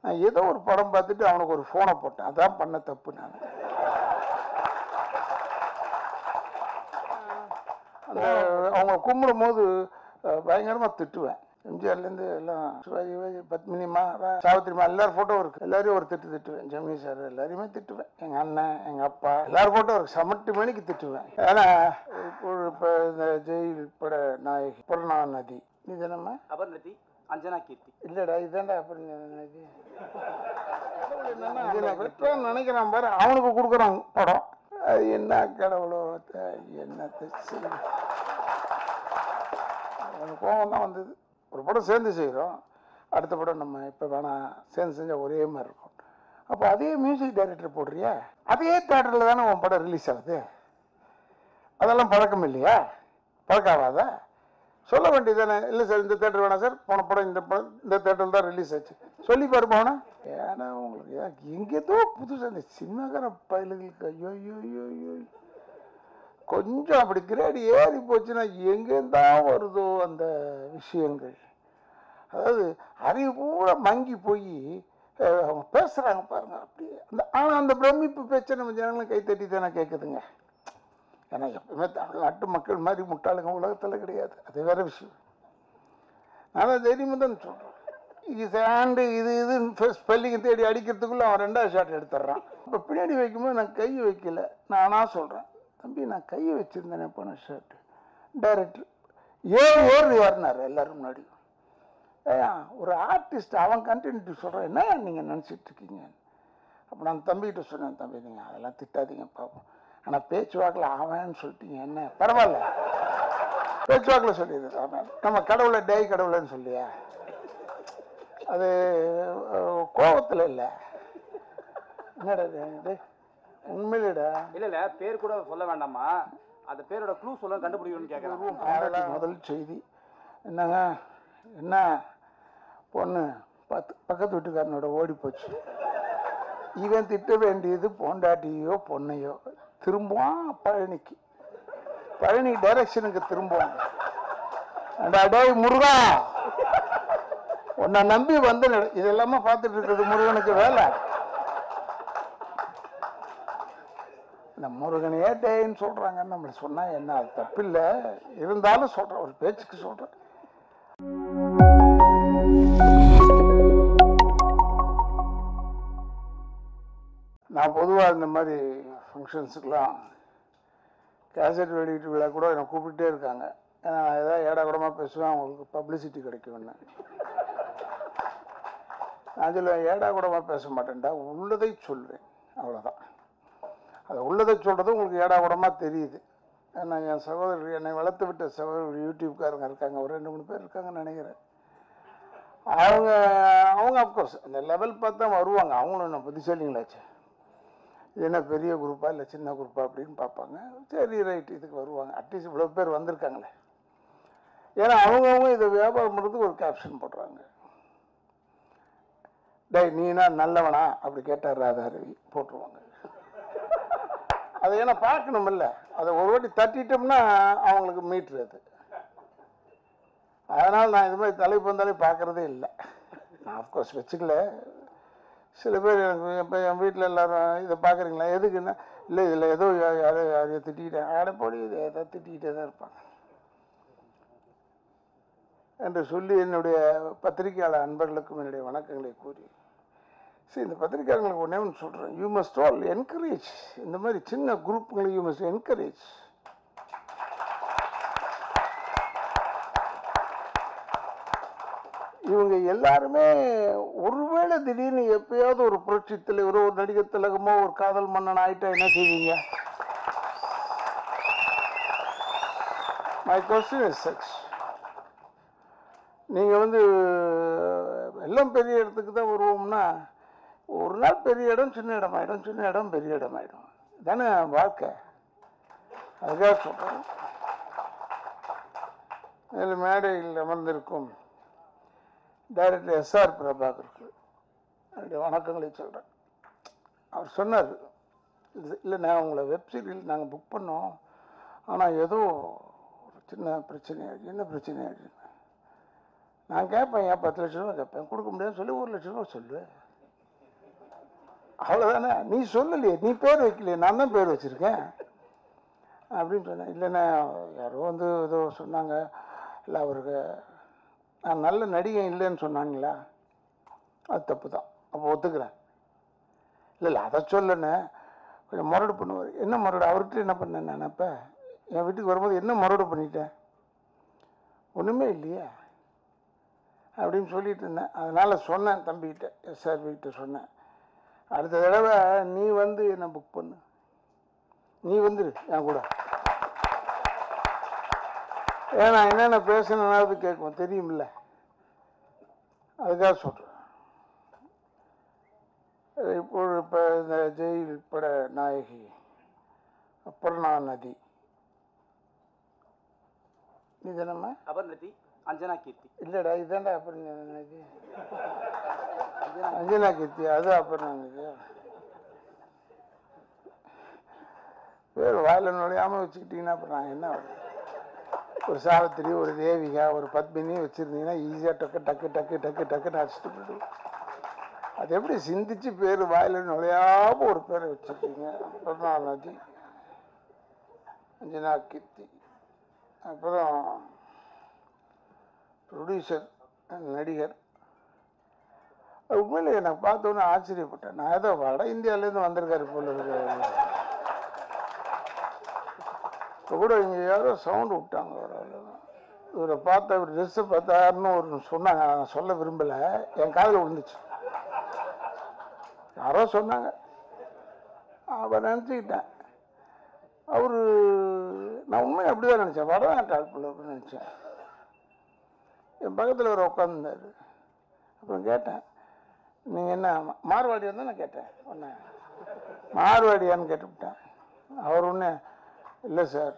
நான் ஏதோ ஒரு படம் பார்த்துட்டு அவனுக்கு ஒரு ஃபோனை போட்டேன். அதான் பண்ண தப்பு. நான் அந்த அவங்க கும்பிடும் போது பயங்கரமாக திட்டுவேன். எம்ஜிஆர்லேருந்து எல்லாம் சிவாஜி, பத்மினிமா, சாவித்திரிமா எல்லாரும் ஃபோட்டோ இருக்குது. எல்லாரையும் ஒரு திட்டுவேன். ஜெமினி சார் எல்லாரையுமே திட்டுவேன். எங்கள் அண்ணன், எங்கள் அப்பா எல்லாரும் ஃபோட்டோ இருக்குது. சமட்டு மணிக்கு திட்டுவேன். ஏன்னா இப்போ இந்த ஜெயில் பட நாயகி பூர்ணா நதி இதுனம்மா அபர்ணதி அஞ்சனா கீர்த்தி இல்லைடா, இதுதான்டா அப்புறம் நதி. வெற்றான்னு நினைக்கிறான் பாரு, அவனுக்கு கொடுக்குறான் படம். அது என்ன கடவுளோ என்னத்தை செய்ய, எனக்கு கோபம் தான் வந்தது. ஒரு படம் சேர்ந்து செய்கிறோம், அடுத்த படம் நம்ம இப்போ வேணாம், சேர்ந்து செஞ்சால் ஒரே மாதிரி இருக்கும். அப்போ அதே மியூசிக் டைரக்டர் போடுறியா, அதே தேட்டரில் தானே உன் படம் ரிலீஸ் ஆகுது. அதெல்லாம் பழக்கம் இல்லையா? பழக்காவாதா? சொல்ல வேண்டியது தானே. இல்லை சார் இந்த தேட்டர் வேணாம் சார், போன படம் இந்த தேட்டரில் தான் ரிலீஸ் ஆச்சு சொல்லி பாரு போனா. ஏன்னா உங்களுக்கு எங்கேதோ புதுசாக இந்த சின்னகர பயலுகளுக்கு ஐயோ ஐயோ ஐயோ ஐயோ கொஞ்சம் அப்படி கிரேடு ஏறி போச்சுன்னா எங்கேருந்தான் வருதோ அந்த விஷயங்கள். அதாவது அறிவு பூரா மங்கி போய் அவங்க பேசுகிறாங்க பாருங்க அப்படி. ஆனால் அந்த பிரமிப்பு பேச்சை நம்ம ஜனங்களும் கைத்தட்டி தானே கேட்குதுங்க. ஏன்னா எப்பவுமே தமிழ்நாட்டு மக்கள் மாதிரி முட்டாளுங்க உலகத்தில் கிடையாது, அது வேற விஷயம். நான் தைரியமாக தான் சொல்கிறேன். இது ஸ்பெல்லிங் தேடி அடிக்கிறதுக்குள்ள அவன் ரெண்டாவது ஷாட் எடுத்துடுறான். இப்போ பின்னாடி வைக்கும்போது நான் கை வைக்கல, நானா சொல்கிறேன் தம்பி நான் கையை வச்சுருந்தேனே போன ஷர்ட்டு. டைரக்டர் ஏறு ஏறினார் எல்லாரும் முன்னாடி. ஒரு ஆர்டிஸ்ட் அவன் கண்டினியூட்டி சொல்கிறேன், என்ன நீங்கள் நினச்சிட்டு இருக்கீங்க. அப்போ நான் தம்பிகிட்ட சொன்னேன், தம்பி நீங்கள் அதெல்லாம் திட்டாதீங்க பார்ப்போம், ஆனால் பேச்சுவாக்கில் அவன்னு சொல்லிட்டீங்க, என்ன பரவாயில்ல பேச்சுவாக்கில் சொல்லிடுறது. அவன் நம்ம கடவுளை டேய் கடவுளைன்னு சொல்லியா, அது கோபத்தில் இல்லை. என்னடா இது உண்மையிலடா. இல்ல பேர் கூட சொல்ல வேண்டாமா, அந்த பேரோட க்ளூ சொல்ல கண்டுபிடிக்கணும்னு கேட்குறேன். முதல் செய்தி என்னங்க, என்ன பொண்ணு பக்கத்து வீட்டுக்காரனோட ஓடி போச்சு. இவன் திட்ட வேண்டியது பொண்டாட்டியோ பொண்ணையோ. திரும்புவான் பழனிக்கு, பழனி டைரக்ஷனுக்கு திரும்புவான். டேய் முருகா உன்னை நம்பி வந்து இதெல்லாம பார்த்துட்டு இருக்கிறது முருகனுக்கு வேலை. இந்த முருகனையே டேன்னு சொல்றாங்கன்னு நம்மளை சொன்னா என்ன அது தப்பு இல்லை, இருந்தாலும் சொல்றேன், ஒரு பேச்சுக்கு சொல்றேன். நான் பொதுவாக இந்த மாதிரி ஃபங்க்ஷன்ஸுக்கெலாம் கேசட் வெளியீட்டு விழா கூட என்னை கூப்பிட்டுட்டே இருக்காங்க. ஏன்னா நான் ஏதாவது ஏடா கூடமாக பேசுவேன், அவங்களுக்கு பப்ளிசிட்டி கிடைக்கும்னு. நான் சொல்லுவேன் ஏடா கூடமாக பேச மாட்டேன்டா, உள்ளதை சொல்வேன், அவ்வளோதான். அது உள்ளதை சொல்கிறது உங்களுக்கு ஏடா கூடமாக தெரியுது. ஏன்னா என் சகோதரர், என்னை வளர்த்து விட்ட சகோதரர் யூடியூப்காரங்க இருக்காங்க, ஒரு 2-3 பேர் இருக்காங்கன்னு நினைக்கிறேன். அவங்க அப்கோர்ஸ் அந்த லெவல் பார்த்து தான் வருவாங்க. அவங்களும் என்ன புத்திசாலிங்களாச்சு, இது என்ன பெரிய குரூப்பா இல்லை சின்ன குரூப்பா அப்படின்னு பார்ப்பாங்க. சரி ரைட் இதுக்கு வருவாங்க. அட்லீஸ்ட் இவ்வளோ பேர் வந்திருக்காங்களே. ஏன்னா அவங்கவுங்க இதை வியாபாரம் பண்ணுறதுக்கு ஒரு கேப்ஷன் போடுறாங்க. டேய் நீனா நல்லவனா அப்படி கேட்டார் ராதாரவி போட்டுருவாங்க. அதை ஏன்னா பார்க்கணுமில்ல, அதை ஒரு வாட்டி தட்டிட்டோம்னா அவங்களுக்கு மீட்டுறது. அதனால் நான் இது மாதிரி தலைப்பு வந்தாலே பார்க்குறதே இல்லை. நான் ஆஃப்கோர்ஸ் வச்சுக்கல. சில பேர் எனக்கு இப்போ என் வீட்டில் எல்லோரும் இதை பார்க்குறீங்களா எதுக்குன்னா, இல்லை இதில் ஏதோ யாரையோ திட்டிக்கிட்டேன், ஆடப்போடி இது ஏதோ திட்டிக்கிட்டே தான் இருப்பாங்க என்று சொல்லி என்னுடைய பத்திரிகையாளர் அன்பர்களுக்கும் என்னுடைய வணக்கங்களை கூறி, சரி இந்த பத்திரிகையாளர்களுக்கு ஒன்றே ஒன்று சொல்கிறேன், யூ மஸ்ட் ஆல் என்கரேஜ் இந்த மாதிரி சின்ன குரூப்புங்களை, யூ மஸ்ட் என்கரேஜ். இவங்க எல்லாருமே ஒருவேளை திடீர்னு எப்பயாவது ஒரு புரட்சி தலைவரோ ஒரு நடிகர் திலகமோ ஒரு காதல் மன்னன் ஆயிட்டா என்ன செய்வீங்க? My question is such. நீங்கள் எல்லாம் பெரிய இடத்துக்கு தான் வருவோம்னா, ஒரு நாள் பெரிய இடம் சின்ன இடமாயிடும், சின்ன இடம் பெரிய இடமாயிடும் தானே வாழ்க்கை. அதுக்காக சொல்கிறேன். இதில் மேடையில் அமர்ந்திருக்கும் டைரக்டர் எஸ்ஆர் பிரபாகருக்கு என்னுடைய வணக்கங்களை சொல்கிறேன். அவர் சொன்னார், இல்லை நான் உங்களை வெப்சீரியல் நாங்கள் புக் பண்ணோம், ஆனால் ஏதோ ஒரு சின்ன பிரச்சனை ஆகிடுச்சு. என்ன பிரச்சனை ஆகிடுச்சு? நான் கேட்பேன், ஏன் 10 லட்ச ரூபா கேட்பேன், கொடுக்க முடியாதுன்னு சொல்லி 1 லட்ச ரூபா சொல்லுவேன். அவ்வளோதானே, நீ சொல்லலையே, நீ பேர் வைக்கலையே, நான் தான் பேர் வச்சுருக்கேன் அப்படின்னு சொன்னேன். இல்லைண்ணே யாரோ வந்து ஏதோ சொன்னாங்க, இல்லை அவருக்கு நான் நல்ல நடிகை இல்லைன்னு சொன்னாங்களா, அது தப்பு தான், அப்போ ஒத்துக்கிறேன். இல்லை அதை சொல்லண்ணே, கொஞ்சம் முரடு பண்ணுவார். என்ன முரடு? அவர்கிட்ட என்ன பண்ணேன் நான்? இப்போ என் வீட்டுக்கு வரும்போது என்ன முரடு பண்ணிட்டேன்? ஒன்றுமே இல்லையே அப்படின்னு சொல்லிட்டு இருந்தேன். அதனால் சொன்னேன் தம்பிக்கிட்ட, SRV சொன்னேன், அடுத்த தடவை நீ வந்து என்னை புக் பண்ணு, நீ வந்துரு என் கூட. ஏன்னா என்னென்ன பேசணுன்னாவது கேட்கும், தெரியுமில்ல, அதுக்காக சொல்கிறேன். இப்போ இந்த ஜெயில் பட நாயகி அபர்ணா நதி, நீ தானம்மா? அபர்ணதி அஞ்சனா கீர்த்தி. இல்லைடா, இதுதான்டா அபர்ணா நதி. அஞ்சனா கீர்த்தி, அது அபர்ணா நதி. பேர் வாயில் நுழையாமல் வச்சுக்கிட்டீங்கன்னா அப்புறம் நான் என்ன வரும்? ஒரு சாவித்திரி, ஒரு தேவிகா, ஒரு பத்மினி வச்சுருந்தீங்கன்னா ஈஸியாக டக்கு டக்கு டக்கு டக்கு டக்குன்னு அடிச்சுட்டு போயிடுவோம். அது எப்படி சிந்திச்சு பேர் வாயில் நுழையாமல் ஒரு பேரை வச்சுருக்கீங்க? அபர்ணா நதி, அஞ்சனா கீர்த்தி. அப்புறம் ப்ரொடியூசர், நடிகர். உண்மையிலே எனக்கு பார்த்தோன்னே ஆச்சரியப்பட்டேன். நான் ஏதோ வட இந்தியாவிலேருந்து வந்திருக்காரு போல இருக்கு. இப்போ கூட இங்கே யாரோ சவுண்டு விட்டாங்க, இவரை பார்த்தா, இவர் ட்ரெஸ்ஸை பார்த்தாருன்னு ஒரு சொன்னாங்க, நான் சொல்ல விரும்பலை, என் காதில் விழுந்துச்சு. யாரோ சொன்னாங்க, அப்போ நினச்சிக்கிட்டேன் அவர், நான் உண்மையை அப்படி தான் நினச்சேன், வடநாட்டு ஆட்கள் அப்படின்னு நினச்சேன். என் பக்கத்தில் ஒரு உட்காந்துருந்தார். அப்புறம் கேட்டேன், நீங்கள் என்ன மார்வாடியாக தான் நான் கேட்டேன், ஒன்று மார்வாடியான்னு கேட்டுவிட்டேன். அவர் ஒன்று இல்லை சார்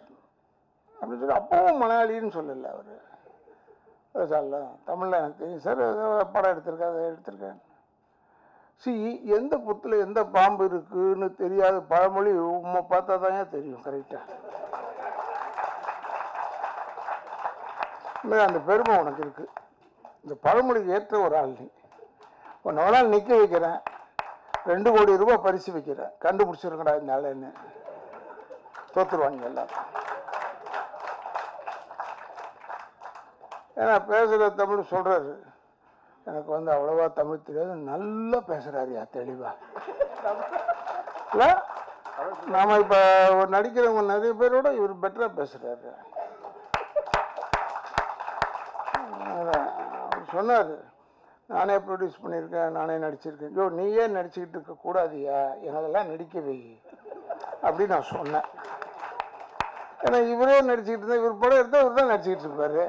அப்படின்னு சொல்லி, அப்பவும் மலையாளின்னு சொல்லலை அவர். சார்ல தமிழில் எனக்கு தெரியும் சார், ஏதோ படம் எடுத்திருக்கேன், அதை எடுத்திருக்கேன். எந்த புத்தில் எந்த பாம்பு இருக்குன்னு தெரியாத பழமொழி உண்மை பார்த்தா தான் தெரியும் கரெக்டாக. அந்த பெருமை உனக்கு இருக்கு, இந்த பழமொழிக்கு ஏற்ற ஒரு ஆள் நீ. உன்னை வேணாலும் நிற்க வைக்கிறேன், 2 கோடி ரூபாய் பரிசு வைக்கிறேன், கண்டுபிடிச்சிருக்கடா இந்த ஆளுன்னு. தோத்துருவாங்க எல்லாரும். ஏன்னா பேசுகிற தமிழ் சொல்கிறாரு, எனக்கு வந்து அவ்வளோவா தமிழ் தெரியாது, நல்லா பேசுகிறாருயா தெளிவா. இல்லை நாம் இப்போ நடிக்கிறவங்க நிறைய பேரோட இவர் பெட்டராக பேசுகிறாரு. சொன்னார், நானே ப்ரொடியூஸ் பண்ணியிருக்கேன், நானே நடிச்சிருக்கேன். ஐயோ நீயே நடிச்சுக்கிட்டு இருக்கக்கூடாதியா, எனக்கெல்லாம் நடிக்க வை அப்படின்னு நான் சொன்னேன். ஏன்னா இவரே நடிச்சுக்கிட்டு இருந்தால், இவர் படம் எடுத்தால் இவர் தான் நடிச்சுக்கிட்டு இருப்பார்,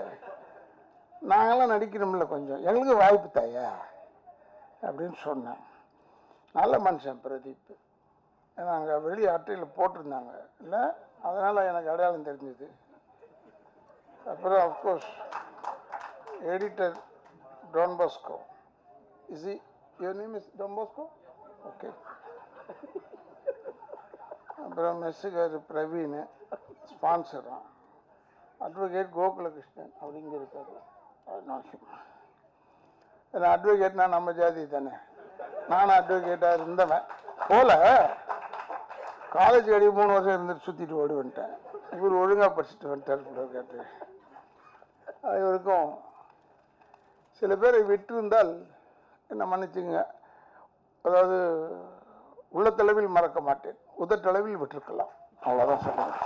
நாங்களாம் நடிக்கணும்ல, கொஞ்சம் எங்களுக்கு வாய்ப்பு தாயா அப்படின்னு சொன்னேன். நல்ல மனுஷன் பிரதீப். ஏன்னா அங்கே வெளியே அட்டையில் போட்டிருந்தாங்க இல்லை, அதனால் எனக்கு அடையாளம் தெரிஞ்சது. அப்புறம் of course editor Don Bosco. Is he, your name is Don Bosco? Okay. அப்புறம் மெஸ்ஸுகார் பிரவீன், ஸ்பான்சரும். அட்வொகேட் கோகுலகிருஷ்ணன் அப்படிங்க இருக்காரு. ஏன்னா அட்வொகேட்னா நம்ம ஜாதி தானே, நானும் அட்வொகேட்டாக இருந்தவன் போல. காலேஜ் அடி 3 வருஷம் இருந்துட்டு சுற்றிட்டு ஓடி வந்துட்டேன். இவர் ஒழுங்காக படிச்சுட்டு வந்துட்டார் அட்வொகேட்டு. இவருக்கும் சில பேரை விட்டிருந்தால் என்ன மன்னிச்சுங்க, அதாவது உள்ளத்தளவில் மறக்க மாட்டேன், உதட்டளவில் விட்டிருக்கலாம், அவ்வளோதான் சொல்லுவேன்.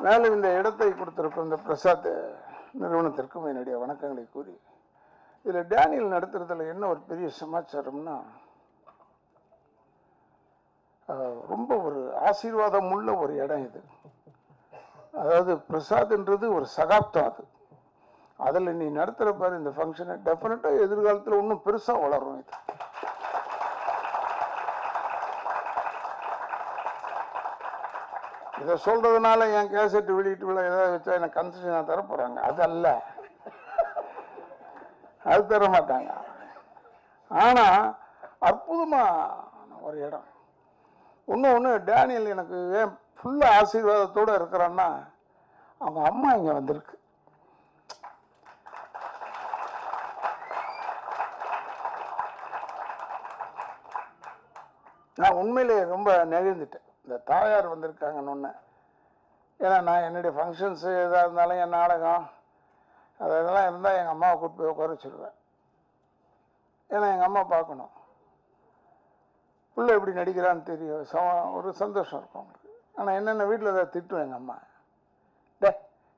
மேலும் இந்த இடத்தை கொடுத்திருக்கும் இந்த பிரசாத் நிறுவனத்திற்கும் என்னுடைய வணக்கங்களை கூறி, இதில் டேனியல் நடத்துறதுல என்ன ஒரு பெரிய சமாச்சாரம்னா, ரொம்ப ஒரு ஆசீர்வாதம் உள்ள ஒரு இடம் இது. அதாவது பிரசாத்ன்றது ஒரு சகாப்தம், அதில் நீ நடத்துகிற பாரு இந்த ஃபங்க்ஷனை, டெஃபினட்டாக எதிர்காலத்தில் இன்னும் பெருசாக வளரும். இது இதை சொல்கிறதுனால என் கேசட் வெளியிட்டு விழா ஏதாவது வச்சா எனக்கு கன்செஷனாக தர போகிறாங்க, அது அல்ல, அது தர மாட்டாங்க. ஆனால் அற்புதமாக ஒரு இடம். ஒன்று டேனியல் எனக்கு ஏன் ஃபுல்லாக ஆசீர்வாதத்தோடு இருக்கிறான்னா, அவங்க அம்மா இங்கே வந்திருக்கு. நான் உண்மையிலே ரொம்ப நெகிழ்ந்துட்டேன் இந்த தாயார் வந்திருக்காங்கன்னு ஒன்று. ஏன்னா நான் என்னுடைய ஃபங்க்ஷன்ஸு எதாக இருந்தாலும் என் நாடகம் அதெல்லாம் இருந்தால் எங்கள் அம்மாவை கூப்பிட்டு போய் உட்கார வச்சுருவேன். ஏன்னா எங்கள் அம்மா பார்க்கணும், பிள்ளை எப்படி நடிக்கிறான்னு தெரியும், ஒரு சந்தோஷம் இருக்கும் அவங்களுக்கு. ஆனால் என்னென்ன வீட்டில் அதை திட்டும் எங்கள் அம்மா, டே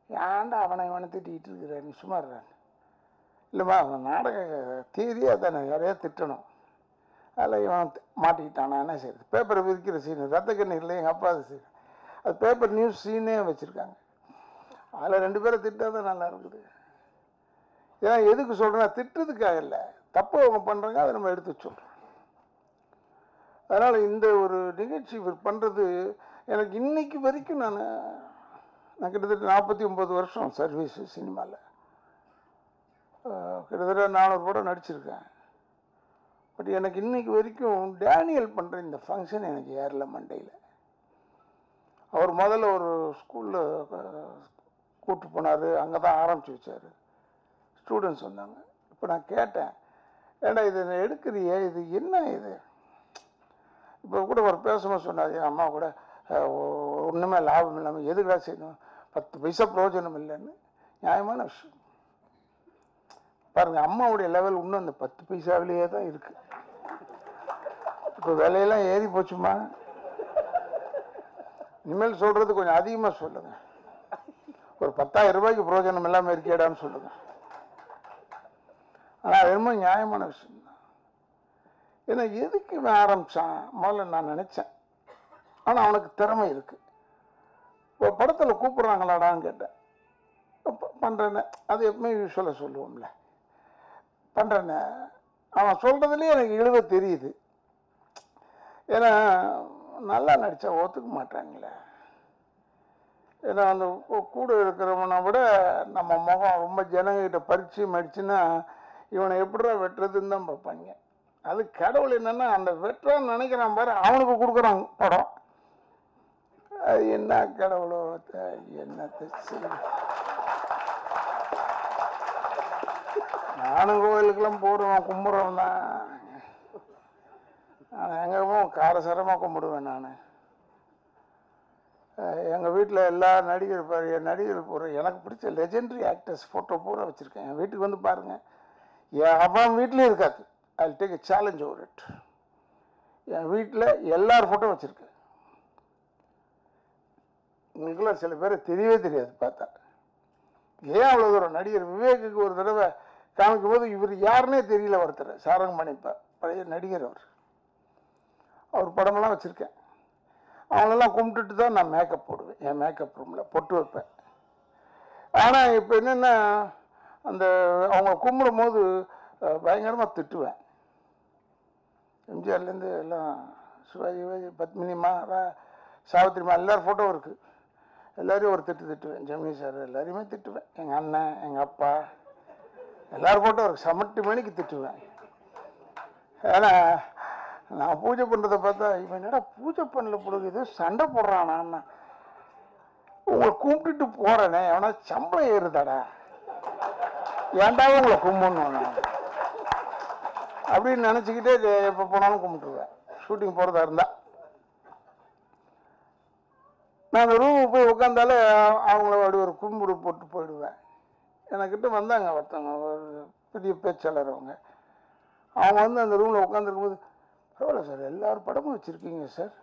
ஏன்டா இவனை திட்டிகிட்டு இருக்கிற, நீ சும்மா இருறான்னு. இல்லைம்மா அவன் நாடக தீரியாக தானே நிறையா திட்டணும், அதில் இவன் மாட்டிக்கிட்டானா என்ன செய்யுது. பேப்பரை விரிக்கிற சீனு ரத்த கண்ணீரில் எங்கள் அப்பா அது சீன், அது பேப்பர் நியூஸ் சீனே வச்சுருக்காங்க. அதில் 2 பேரை திட்டாதான் நல்லா இருக்குது. ஏன்னா எதுக்கு சொல்கிறேன்னா திட்டுறதுக்காக இல்லை, தப்பு அவங்க பண்ணுறாங்க, அதை நம்ம எடுத்து சொல்கிறோம். அதனால் இந்த ஒரு நிகழ்ச்சி இவர் பண்ணுறது எனக்கு இன்னைக்கு வரைக்கும் நான் கிட்டத்தட்ட 49 வருஷம் சர்வீஸு சினிமாவில், கிட்டத்தட்ட 400 படம் நடிச்சிருக்கேன். பட் எனக்கு இன்னைக்கு வரைக்கும் டேனியல் பண்ணுற இந்த ஃபங்க்ஷன் எனக்கு ஏறல மண்டையில். அவர் முதல்ல ஒரு ஸ்கூலில் கூப்பிட்டு போனார், அங்கே தான் ஆரம்பித்து வச்சார். ஸ்டூடெண்ட்ஸ் வந்தாங்க. இப்போ நான் கேட்டேன், ஏண்டா இது எடுக்கிறியே, இது என்ன இது? இப்போ கூட ஒரு பேசும்போது சொன்னார், என் அம்மா கூட ஒன்றுமே லாபம் இல்லாமல் எதுக்கா செய்யணும், 10 பைசா பிரயோஜனம் இல்லைன்னு. நியாயமான விஷயம் பாருங்கள். அம்மாவுடைய லெவல் இன்னும் அந்த 10 பைசாவிலேயே தான் இருக்குது. இப்போ விலையெல்லாம் ஏறி போச்சுமா, இனிமேல் சொல்கிறது கொஞ்சம் அதிகமாக சொல்லுங்கள். ஒரு 10,000 ரூபாய்க்கு பிரயோஜனம் இல்லாமல் இருக்கேடான்னு சொல்லுங்கள். ஆனால் அது ரொம்ப நியாயமான விஷயம் தான். ஏன்னா எதுக்கு இவன் ஆரம்பித்தான் முதல்ல நான் நினச்சேன். ஆனால் அவனுக்கு திறமை இருக்குது. இப்போ படத்தில் கூப்பிட்றாங்களாடான்னு கேட்டேன். பண்ணுறேன்னு அது எப்பவுமே யூஸ்வலாக சொல்லுவோம்ல, பண்ணுறேன்னு அவன் சொல்கிறதுலேயே எனக்கு இழுவ தெரியுது. ஏன்னா நல்லா நடித்தா ஒத்துக்க மாட்டாங்களே. ஏன்னா அந்த கூட இருக்கிறவனை விட நம்ம முகம் ரொம்ப ஜனங்கிட்ட பரிச்சயம் ஆயிடுச்சுன்னா இவனை எப்படிடா வெட்டுறதுன்னு தான் பார்ப்பாங்க. அது கடவுள் என்னன்னா அந்த வெட்டுறான்னு நினைக்கிறான் பாரு, அவனுக்கு கொடுக்குறான் படம். அது என்ன கடவுளோ என்னத்தை சரி. நானும் கோயிலுக்கெல்லாம் போடுவேன், கும்பிட்றவன் தான். நான் எங்கேயும் காரசாரமாக கும்பிடுவேன். நான் எங்கள் வீட்டில் எல்லா நடிகர் பூரா எனக்கு பிடிச்ச லெஜெண்டரி ஆக்டர்ஸ் ஃபோட்டோ பூரா வச்சுருக்கேன். என் வீட்டுக்கு வந்து பாருங்கள், அவன் வீட்லேயும் இருக்காது. I take a challenge over it. என் வீட்டில் எல்லார் ஃபோட்டோ வச்சுருக்கேன். உங்களுக்கெல்லாம் சில பேர் தெரியவே தெரியாது பார்த்தா. ஏன் அவ்வளோ தூரம் நடிகர் விவேக்குக்கு ஒரு தடவை காமிக்கும் போது இவர் யாருன்னே தெரியல. ஒருத்தர் சாரங்கமணி பழைய நடிகர், அவர் படமெல்லாம் வச்சுருக்கேன். அவங்களெல்லாம் கும்பிட்டுட்டு தான் நான் மேக்கப் போடுவேன். என் மேக்கப் ரூமில் பொட்டு வைப்பேன். ஆனால் இப்போ என்னென்னா அந்த அவங்க கும்பிடும் போது பயங்கரமாக திட்டுவேன். எம்ஜிஆர்லேருந்து எல்லாம் சிவாஜி, பத்மினிமா, சாவித்திரிமா எல்லாரும் ஃபோட்டோ இருக்குது. எல்லோரையும் ஒரு திட்டுவேன். ஜெமினி சார் எல்லாரையுமே திட்டுவேன். எங்கள் அண்ணன், எங்கள் அப்பா எல்லோரும் ஃபோட்டோ இருக்குது. சமட்டு மணிக்கு திட்டுவேன். ஏன்னா நான் பூஜை பண்ணுறதை பார்த்தா இவன் என்னடா பூஜை பண்ணல போடுது, ஏதோ சண்டை போடுறானா, உங்களை கும்பிட்டுட்டு போகிறேனே எவனா சம்பளம் ஏறுதாடா, ஏன்டாவும் உங்களை கும்பிடணும் அப்படின்னு நினச்சிக்கிட்டே எப்போ போனாலும் கும்பிட்டுருவேன். ஷூட்டிங் போகிறதா இருந்தால் நான் அந்த ரூமுக்கு போய் உட்காந்தாலே அவங்கள அப்படி ஒரு கும்பிடு போட்டு போயிடுவேன். எனக்கிட்ட வந்தாங்க ஒருத்தவங்க, ஒரு பெரிய பேச்சாளர். அவங்க வந்து அந்த ரூமில் உட்காந்துருக்கும்போது, பரவாயில்ல சார் எல்லாரும் படமும் வச்சுருக்கீங்க சார்,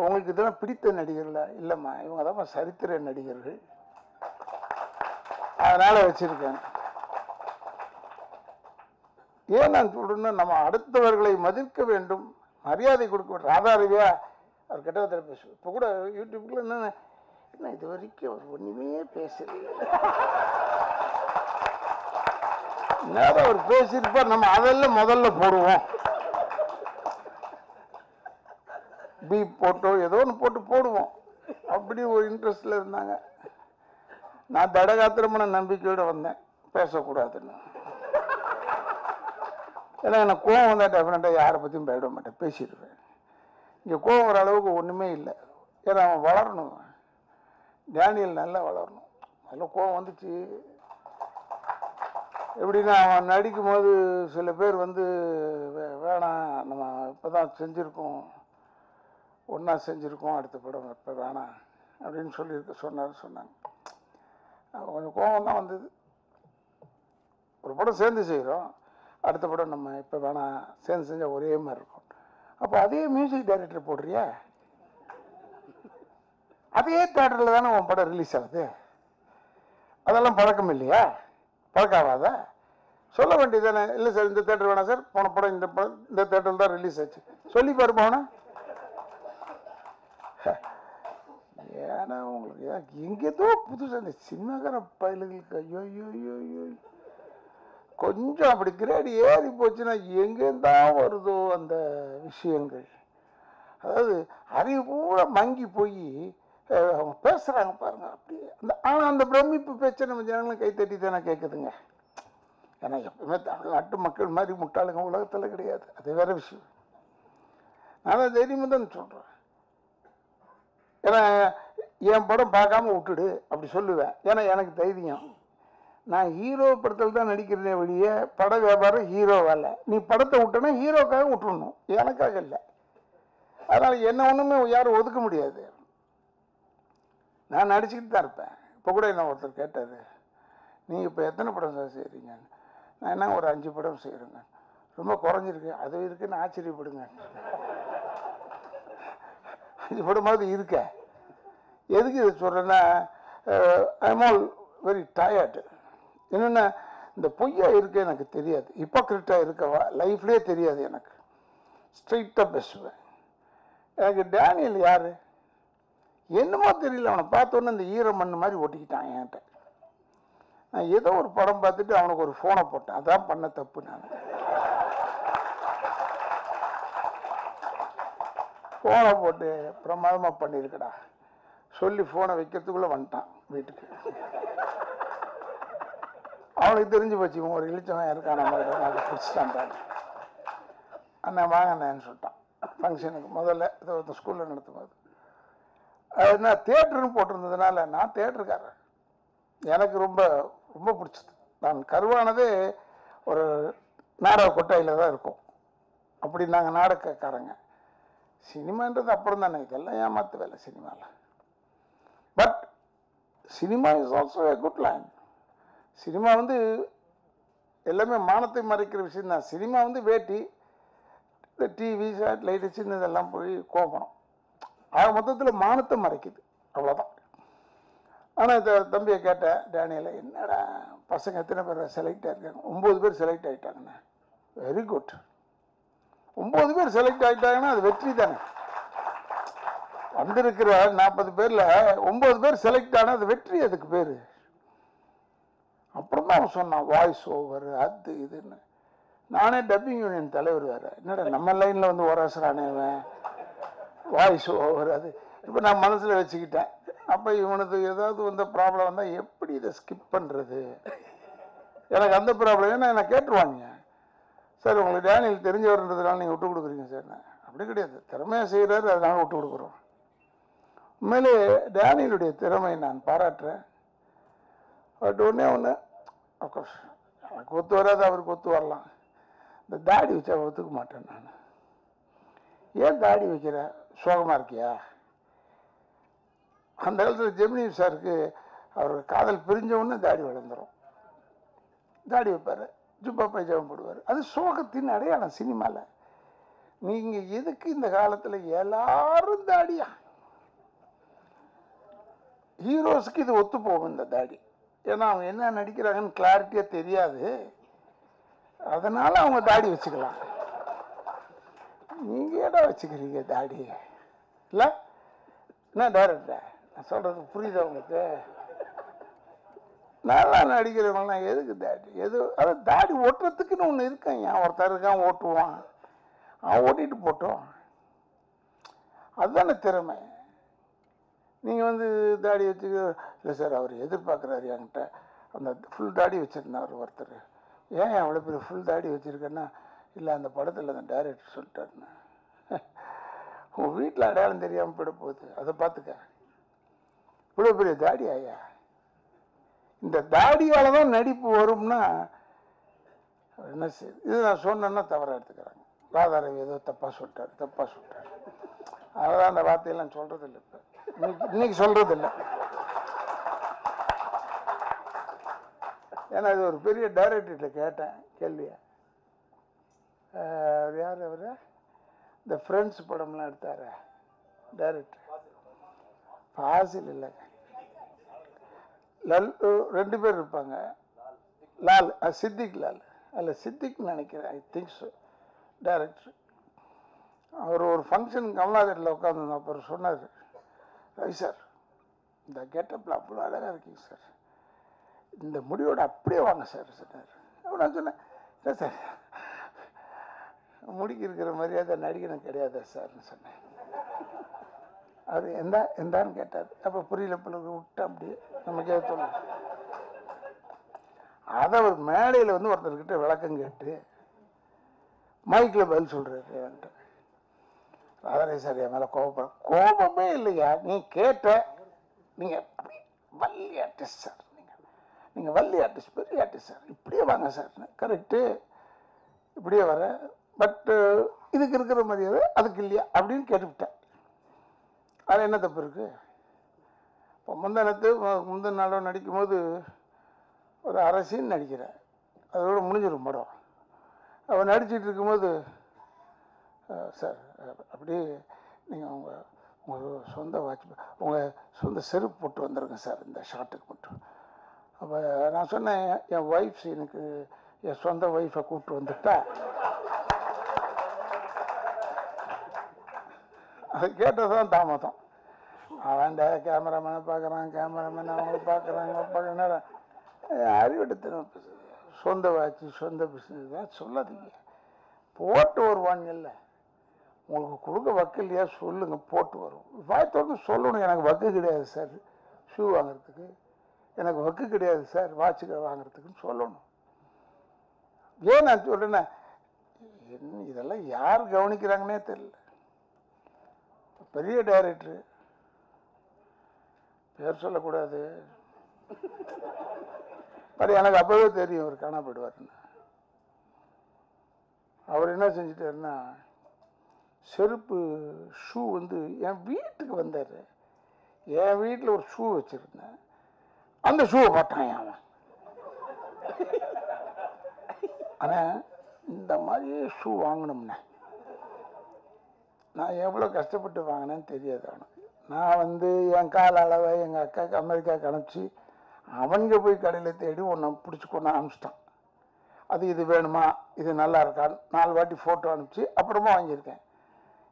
உங்களுக்கு இதெல்லாம் பிடித்த நடிகர்களா? இல்லைம்மா இவங்க தான் சரித்திர நடிகர்கள், அதனால் வச்சுருக்கேன். ஏன் நான் சொல்கிறேன்னா நம்ம அடுத்தவர்களை மதிக்க வேண்டும், மரியாதை கொடுக்க வேண்டும். ராதாரவியா அவர் கெட்ட பேசுவார். இப்போ கூட யூடியூப்ல என்ன இது வரைக்கும் அவர் ஒன்றுமே பேசலையே, நேரம் அவர் பேசியிருப்பார், நம்ம அதெல்லாம் முதல்ல போடுவோம். பீப் போட்டோ ஏதோ ஒன்று போடுவோம். அப்படி ஒரு இன்ட்ரெஸ்டில் இருந்தாங்க. நான் தடகாத்திரமான நம்பிக்கையோடு வந்தேன், பேசக்கூடாதுன்னு. ஏன்னா எனக்கு கோவம் வந்தால் டெஃபினட்டாக யாரை பற்றியும் போயிட மாட்டேன், பேசிடுவேன். இங்கே கோவம் வர அளவுக்கு ஒன்றுமே இல்லை. ஏன்னா அவன் வளரணும், டேனியல் நல்லா வளரணும். அதில் கோவம் வந்துச்சு எப்படின்னா அவன் நடிக்கும் போது சில பேர் வந்து வேணாம் நம்ம இப்போ தான் செஞ்சுருக்கோம், ஒன்றா செஞ்சுருக்கோம், அடுத்த படம் இப்போ வேணாம் அப்படின்னு சொன்னாங்க. கொஞ்சம் கோபம் தான் வந்தது. ஒரு படம் சேர்ந்து செய்கிறோம், அடுத்த படம் நம்ம இப்போ வேணாம், சேர்ந்து செஞ்சால் ஒரே மாதிரி இருக்கும். அப்போ அதே மியூசிக் டைரக்டர் போடுறியா, அதே தேட்டரில் தானே உன் படம் ரிலீஸ் ஆகுது. அதெல்லாம் பழக்கம் இல்லையா? பழக்காவாத சொல்ல வேண்டியது தானே. இல்லை சார் இந்த தேட்டர் வேணாம் சார், போன படம் இந்த தேட்டரில் தான் ரிலீஸ் ஆச்சு சொல்லி பாரு போனா. ஏன்னா உங்களுக்கு எங்கேதோ புதுசாக இந்த சின்னகர பயல்களுக்கு ஐயோ ஐயோ ஐயோ ஐயோ கொஞ்சம் அப்படி கிரேடு ஏறி போச்சுன்னா எங்கேருந்தான் வருதோ அந்த விஷயங்கள். அதாவது அறிவு பூரா மங்கி போய் அவங்க பேசுகிறாங்க பாருங்க அப்படி. ஆனால் அந்த பிரமிப்பு பேச்சை நம்ம ஜனங்களும் கைத்தட்டி தானே கேட்குதுங்க. ஏன்னா எப்பவுமே தமிழ்நாட்டு மக்கள் மாதிரி முட்டாளுங்க உலகத்தில் கிடையாது, அது வேற விஷயம். நான் தைரியமாக தான் சொல்கிறேன். ஏன்னா என் படம் பார்க்காம விட்டுடு அப்படி சொல்லுவேன். ஏன்னா எனக்கு தைரியம். நான் ஹீரோ படத்தில் தான் நடிக்கிறதே வெளியே பட வியாபாரம் ஹீரோ வேலை. நீ படத்தை விட்டனா ஹீரோக்காக விட்டுடணும், எனக்காக இல்லை. அதனால் என்ன ஒன்றுமே யாரும் ஒதுக்க முடியாது. நான் நடிச்சுக்கிட்டு தான் இருப்பேன். இப்போ கூட என்ன ஒருத்தர் கேட்டார், நீங்கள் இப்போ எத்தனை படம் சார் செய்கிறீங்க? நான் என்ன ஒரு 5 படம் செய்கிறேங்க. ரொம்ப குறைஞ்சிருக்கு. அது இருக்குன்னு ஆச்சரியப்படுங்க. 5 படமாவது இருக்க. எதுக்கு இதை சொல்கிறேன்னா, ஐம் ஆல் வெரி டயர்டு. என்னென்னா இந்த பொய்யா இருக்க எனக்கு தெரியாது, ஹிப்போக்ரிட்டாக இருக்கவா லைஃப்லேயே தெரியாது எனக்கு. ஸ்ட்ரைட்டாக பேசுவேன். எனக்கு டேனியல் யார் என்னமோ தெரியல, அவனை பார்த்தோன்னே இந்த ஈர மண் மாதிரி ஒட்டிக்கிட்டான் என்கிட்ட. நான் ஏதோ ஒரு படம் பார்த்துட்டு அவனுக்கு ஒரு ஃபோனை போட்டேன். அதான் பண்ண தப்பு. நான் ஃபோனை போட்டு பிரமாதமாக பண்ணியிருக்கடா சொல்லி ஃபோனை வைக்கிறதுக்குள்ளே வந்துட்டான் வீட்டுக்கு. அவனுக்கு தெரிஞ்சு போச்சு இவன் ஒரு இழிச்சவன் இருக்கான், நம்ம அதை பிடிச்சிட்டான். அண்ணன் வாங்க அண்ணன்னு சொல்லிட்டான். ஃபங்க்ஷனுக்கு முதல்ல இதை ஸ்கூலில் நடத்தும் போது அது என்ன தேட்டருன்னு போட்டிருந்ததுனால நான் தேட்டருக்காரன். எனக்கு ரொம்ப ரொம்ப பிடிச்சது. நான் கருவானதே ஒரு நாடக கொட்டாயில் தான் இருக்கும். அப்படி நாங்கள் நாடகக்காரங்க. சினிமான்றது அப்புறம் தானே, இதெல்லாம் ஏமாத்து வேலை சினிமாவில். But cinema is also a good line. Cinema வந்து எல்லாமே மானத்தை மறைக்கிற விஷயம் தான். சினிமா வந்து வேட்டி, இந்த டிவி சேட்டலைட்டு சின்னதெல்லாம் போய் கோபம். ஆக மொத்தத்தில் மானத்தை மறைக்குது, அவ்வளோதான். ஆனால் இந்த தம்பியை கேட்டேன், டேனியலை, என்னடா பசங்க எத்தனை பேர் செலக்ட் ஆகிருக்காங்க? 9 பேர் செலக்ட் ஆகிட்டாங்கண்ணே. Very good. 9 பேர் செலக்ட் ஆகிட்டாங்கன்னா அது வெற்றி தானே. வந்திருக்கிற 40 பேரில் 9 பேர் செலக்ட் ஆனால் அது வெற்றி. அதுக்கு பேர். அப்புறம் தான் அவன் சொன்னான் வாய்ஸ் ஓவர் அது இதுன்னு. நானே டப்பிங் யூனியன் தலைவர் வேறு. என்னடா நம்ம லைனில் வந்து ஒராசுறானே வாய்ஸ் ஓவர் அது. இப்போ நான் மனசில் வச்சுக்கிட்டேன், அப்போ இவனுக்கு ஏதாவது வந்த ப்ராப்ளம் வந்தால் எப்படி இதை ஸ்கிப் பண்ணுறது? எனக்கு அந்த ப்ராப்ளம் ஏன்னா என்ன கேட்டுருவாங்க, சார் உங்களுக்கு டேனியல் தெரிஞ்சவர்ன்றதுனால நீங்கள் விட்டு கொடுக்குறீங்க சார். நான் அப்படி கிடையாது, திறமையாக செய்கிறாரு அதனால விட்டு கொடுக்குறோம். உண்மையிலே டேனியலுடைய திறமையை நான் பாராட்டுறேன். பட் ஒன்றே ஒன்று, அஃப்கோர்ஸ் எனக்கு ஒத்து வராது, அவருக்கு ஒத்து வரலாம். இந்த தாடி வச்சா ஒத்துக்க மாட்டேன் நான். ஏன் தாடி வைக்கிற? சோகமாக இருக்கியா? அந்த காலத்தில் ஜெமினி சாருக்கு அவர் காதல் பிரிஞ்சவுடனே தாடி வளர்ந்துடும். தாடி வைப்பார், ஜுப்பா பைஜாமம் போடுவார். அது சோகத்தின் அடையாளம் சினிமாவில். நீங்கள் எதுக்கு இந்த காலத்தில் எல்லாரும் தாடியா? ஹீரோஸுக்கு இது ஒத்து போகும் இந்த தாடி. ஏன்னா அவங்க என்ன நடிக்கிறாங்கன்னு கிளாரிட்டியாக தெரியாது, அதனால் அவங்க தாடி வச்சுக்கலாம். நீங்கள் ஏடா வச்சுக்கிறீங்க தாடி? இல்லை என்ன டைரக்டர் நான் சொல்கிறது புரியுதா உங்களுக்கு? நல்லா நடிக்கிறவங்களாம் எதுக்கு தாடி? எது அது தாடி ஓட்டுறதுக்குன்னு ஒன்று இருக்கேன். ஏன் ஒருத்தர் இருக்கான் ஓட்டுவான், அவன் ஓட்டிட்டு போட்டோம். அதுதானே திறமை. நீங்கள் வந்து தாடி வச்சுக்க இல்லை சார், அவர் எதிர்பார்க்குறாரு என்கிட்ட அந்த ஃபுல் தாடி வச்சுருந்தார் ஒருத்தர். ஏன் அவ்வளோ பெரிய ஃபுல் தாடி வச்சுருக்கேன்னா, இல்லை அந்த படத்தில் அந்த டைரக்டர் சொல்லிட்டாருன்னு. உங்கள் வீட்டில் அடையாளம் தெரியாமல் போயிட போகுது, அதை பார்த்துக்க. இவ்வளோ பெரிய தாடி ஐயா. இந்த தாடியால் தான் நடிப்பு வரும்னா என்ன செய்யுது, இது நான் சொன்னேன்னா தவறாக எடுத்துக்கிறாங்க. ராதாரவி ஏதோ தப்பாக சொல்லிட்டார். அதெல்லாம் அந்த வார்த்தையெல்லாம் சொல்கிறது இல்லை. இப்போ இன்னைக்கு சொல்கிறது இல்லை. ஏன்னா இது ஒரு பெரிய டைரக்டர்கிட்ட கேட்டேன் கேள்வியை. யார் அவர், இந்த ஃப்ரெண்ட்ஸ் படம்லாம் எடுத்தார் டைரக்டர் ஃபாசில் இல்லைங்க, ரெண்டு பேர் இருப்பாங்க, லால், சித்திக் லால், அதில் சித்திக்னு நினைக்கிறேன், ஐ திங்க் ஸோ டைரக்டர். அவர் ஒரு ஃபங்க்ஷன் கமலாதரில் உட்காந்துருந்தோம். அப்புறம் சொன்னார், ரவி சார் இந்த கெட்டப்பில் அவ்வளோ அழகாக இருக்கீங்க சார், இந்த முடிவோட அப்படியே வாங்க சார் சொன்னார். அப்போ நான் சொன்னேன், இல்லை சார் முடிக்கு இருக்கிற மரியாதை நடிகனும் கிடையாது சார்னு சொன்னேன். அவர் எந்தான்னு கேட்டார். அப்போ புரியல பிள்ளைங்க விட்டு அப்படியே நமக்கே சொல்ல. அதை ஒரு மேடையில் வந்து ஒருத்தர்கிட்ட விளக்கம் கேட்டு மைக்கில் பதில் சொல்கிறாரு என்கிட்ட. ராதாரவி சார் என் மேலே கோபமே இல்லையா, நீ கேட்ட, நீங்கள் வள்ளி ஆர்டிஸ்ட் சார், நீங்கள் வள்ளி ஆர்டிஸ்ட், பெரிய ஆர்டிஸ்ட் சார், இப்படியே வாங்க சார். கரெக்டு, இப்படியே வர, பட்டு இதுக்கு இருக்கிற மரியாதை அதுக்கு இல்லையா அப்படின்னு கேட்டுவிட்டேன். அதில் என்ன தப்பு இருக்குது? இப்போ முந்தின நாளோ நடிக்கும்போது ஒரு அரசின்னு நடிக்கிறேன், அதோட முடிஞ்சிடும் படம். அவன் நடிச்சிட்டு இருக்கும்போது, சார் அப்படியே நீங்கள் உங்கள் சொந்த வாட்ச், உங்கள் சொந்த செருப்பு போட்டு வந்துடுங்க சார் இந்த ஷாட்டுக்கு மட்டும். அப்போ நான் சொன்னேன், என் ஒய்ஃப் எனக்கு என் சொந்த ஒய்ஃபை கூப்பிட்டு வந்துட்டா. அது கேட்டதான் தாமதம். அவன் கேமராமேனை பார்க்குறான், கேமராமேன் அவங்க பார்க்குறாங்க. அறிவிட்டு சொந்த வாட்சி, சொந்த பிஸ்னஸ் தான் சொல்லாதீங்க, போட்டு வருவாங்கல்ல, உங்களுக்கு கொடுக்க வக்கு இல்லையா சொல்லுங்க, போட்டு வரும். வாய்த்தோடு சொல்லணும், எனக்கு வக்கு கிடையாது சார் ஷூ வாங்குறதுக்கு, எனக்கு வக்கு கிடையாது சார் வாட்சுக்கு வாங்குறதுக்குன்னு சொல்லணும். ஏன் நான் சொல்றேன்னா, இதெல்லாம் யார் கவனிக்கிறாங்கன்னே தெரியல. பெரிய டைரக்டர், பேர் சொல்லக்கூடாது, பட் எனக்கு அப்பவே தெரியும் அவர் காணப்படுவார்னு. அவர் என்ன செஞ்சிட்டாருன்னா, செருப்பு ஷூ வந்து என் வீட்டுக்கு வந்தார். என் வீட்டில் ஒரு ஷூ வச்சுருந்தேன், அந்த ஷூவை போட்டான் அவன். ஆனால் இந்த மாதிரி ஷூ வாங்கணும்னா நான் எவ்வளோ கஷ்டப்பட்டு வாங்கினேன்னு தெரியாது அவனுக்கு. நான் வந்து என் கால அளவை எங்கள் அக்காவுக்கு அமெரிக்காவுக்கு அனுப்பிச்சி, அவனுங்க போய் கடையில் தேடி ஒன்று பிடிச்சி கொண்டு அனுப்பிச்சிட்டான். அது இது வேணுமா, இது நல்லா இருக்கான்னு 4 வாட்டி ஃபோட்டோ அனுப்பிச்சு அப்புறமா வாங்கியிருக்கேன்.